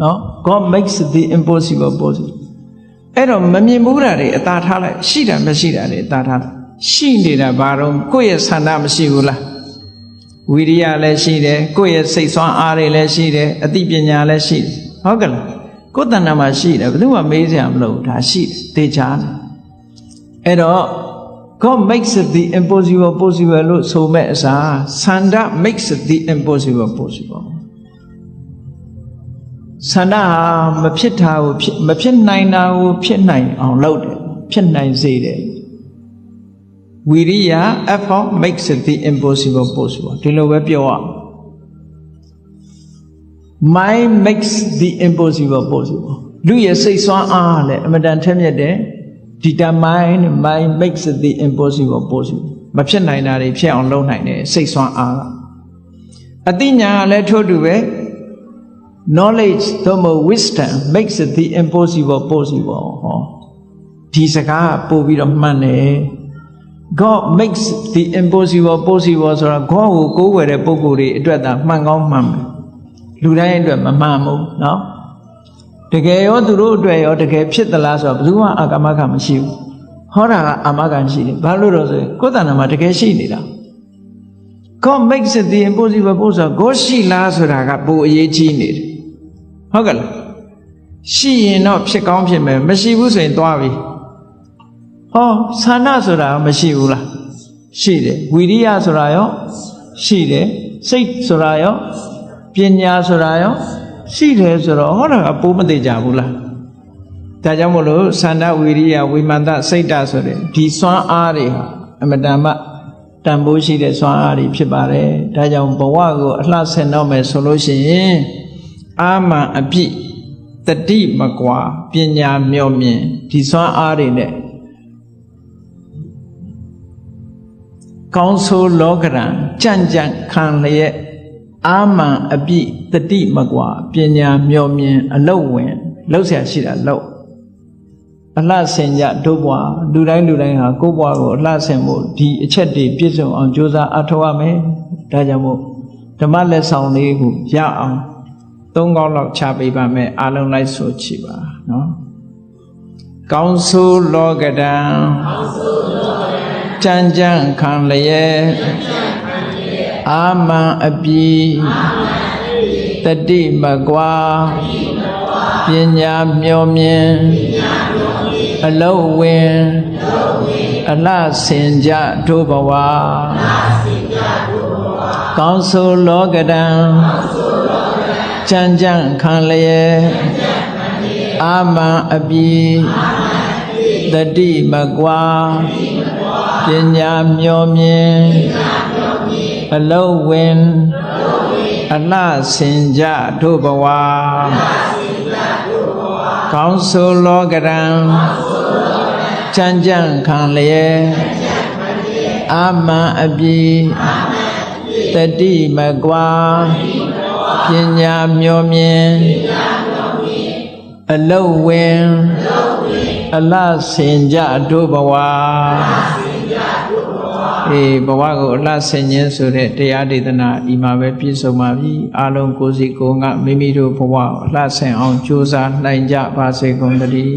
နော် God makes the impossible possible အဲ့တော့မမြင်ဘူးတာတွေအသာထားလိုက်ရှိတာမရှိတာတွေအသာထားလိုက်ရှိနေတာဘာတော့ကိုယ့်ရဲ့ဆန္ဒမရှိဘူးလားဝိရိယလည်းရှိတယ်ကိုယ့်ရဲ့စိတ်ဆွမ်းအားတွေလည်းရှိတယ်အသိပညာလည်းရှိတယ်ဟုတ်ကဲ့လားကိုယ်တဏ္ဍာမှာရှိတယ်ဘယ်သူမှမေးစရာမလိုဒါရှိတယ်သေချာတယ်အဲ့တော့ God makes the impossible possible လို့ဆိုမဲ့အစားဆန္ဒ makes the impossible possible ဆန္ဒဟာမဖြစ်တာကိုမဖြစ်နိုင်တာကိုဖြစ်နိုင်အောင်လုပ်တယ်ဖြစ်နိုင်စေတယ်ဝိရိယ effort makes the impossible possible ဒီလိုပဲပြောရအောင် mind makes the impossible possible လူရဲ့စိတ်ဆွမ်းအားလည်းအမတန်ထက်မြက်တယ် determine mind makes the impossible possible မဖြစ်နိုင်တာတွေဖြစ်အောင်လုပ်နိုင်တယ်စိတ်ဆွမ်းအားအသိဉာဏ်ကလည်းထို့တူပဲ knowledge သို့မဟုတ် wisdom makes the impossible possible ဟောဒီစကားပို့ပြီးတော့မှန်တယ် God makes the impossible possible ဆိုတာ God ကိုကိုးကွယ်တဲ့ပုဂ္ဂိုလ်တွေအတွက်သာမှန်ကောင်းမှန်မယ်လူတိုင်းအတွက်မမှန်ဘူးเนาะတကယ်ရောသူတို့အတွက်ရောတကယ်ဖြစ်သလားဆိုတော့ဘယ်သူမှအာမခံမရှိဘူးဟောတာကအာမခံရှိတယ်ဘာလို့တော့ဆိုရင်ကိုယ်တဏ္ဍာမှာတကယ်ရှိနေတာ God makes the impossible possible God ရှိလားဆိုတာကပိုအရေးကြီးနေတယ်ဟုတ်ကဲ့လားရှိရင်တော့ဖြစ်ကောင်းဖြစ်မယ်မရှိဘူးဆိုရင်သွားပြီဟောဆန္ဒဆိုတာမရှိဘူးလားရှိတယ်ဝိရိယဆိုတာရောရှိတယ်စိတ်ဆိုတာရောပညာဆိုတာရောရှိတယ်ဆိုတော့ဟောတာကပိုးမသေးကြဘူးလားဒါကြောင့်မို့လို့ဆန္ဒဝိရိယဝိမာန်တစိတ်တဆိုတဲ့ဒီစွမ်းအားတွေဟာအမတန်မှတန်ဖိုးရှိတဲ့စွမ်းအားတွေဖြစ်ပါတယ်ဒါကြောင့်ဘဝကိုအလှဆင်တော့မယ်ဆိုလို့ရှိရင်အာမန်အပြည့်တတိမကွာပညာမြော်မြင်ဒီစွမ်းအားတွေနဲ့ကောင်းဆိုးလောကရန်ကြံ့ကြံ့ခံလျက်အာမန်အပြည့်တတိမကွာပညာမြော်မြင်အလုတ်ဝင်လှုပ်ရှားရှိတာလှုပ်အလှဆင်ကြတို့ဘွားလူတိုင်းဟာကိုယ့်ဘွားကိုအလှဆင်ဖို့ဒီအချက်တွေပြည့်စုံအောင်ကြိုးစားအထောက်ရမယ်ဒါကြောင့်မို့ဓမ္မလက်ဆောင်လေးကိုရအောင်၃ခေါက်လောက်ချပေးပါမယ်အားလုံးလိုက်ဆိုချပါနော်ကောင်းဆိုးလောကဒံကြံ့ကြံ့ခံလျက်အာမန်အပြည့်တတိမကွာပညာမြော်မြင်အလုံးဝင်အလှဆင်ကြတို့ဘဝကောင်းဆိုးလောကဒံကြံ့ကြံ့ခံလျက်အာမန်အပြည့်တတိမကွာပညာမြော်မြင်အလုံးဝင်အလှဆင်ကြတို့ဘဝကောင်းဆိုးလောကရန်ကြံ့ကြံ့ခံလျက်အာမန်အပြည့်တတိမကွာပညာမြော်မြင်အလုံးဝင်အလှဆင်ကြတို့ဘဝဘဝကိုအလှဆင်ခြင်းဆိုတဲ့တရားဒေသနာဤမှာပဲပြည့်စုံပါပြီအားလုံးကိုယ်စီကိုယ်ငါမိမိတို့ဘဝကိုအလှဆင်အောင်ကြိုးစားနိုင်ကြပါစေကုန်သတည်း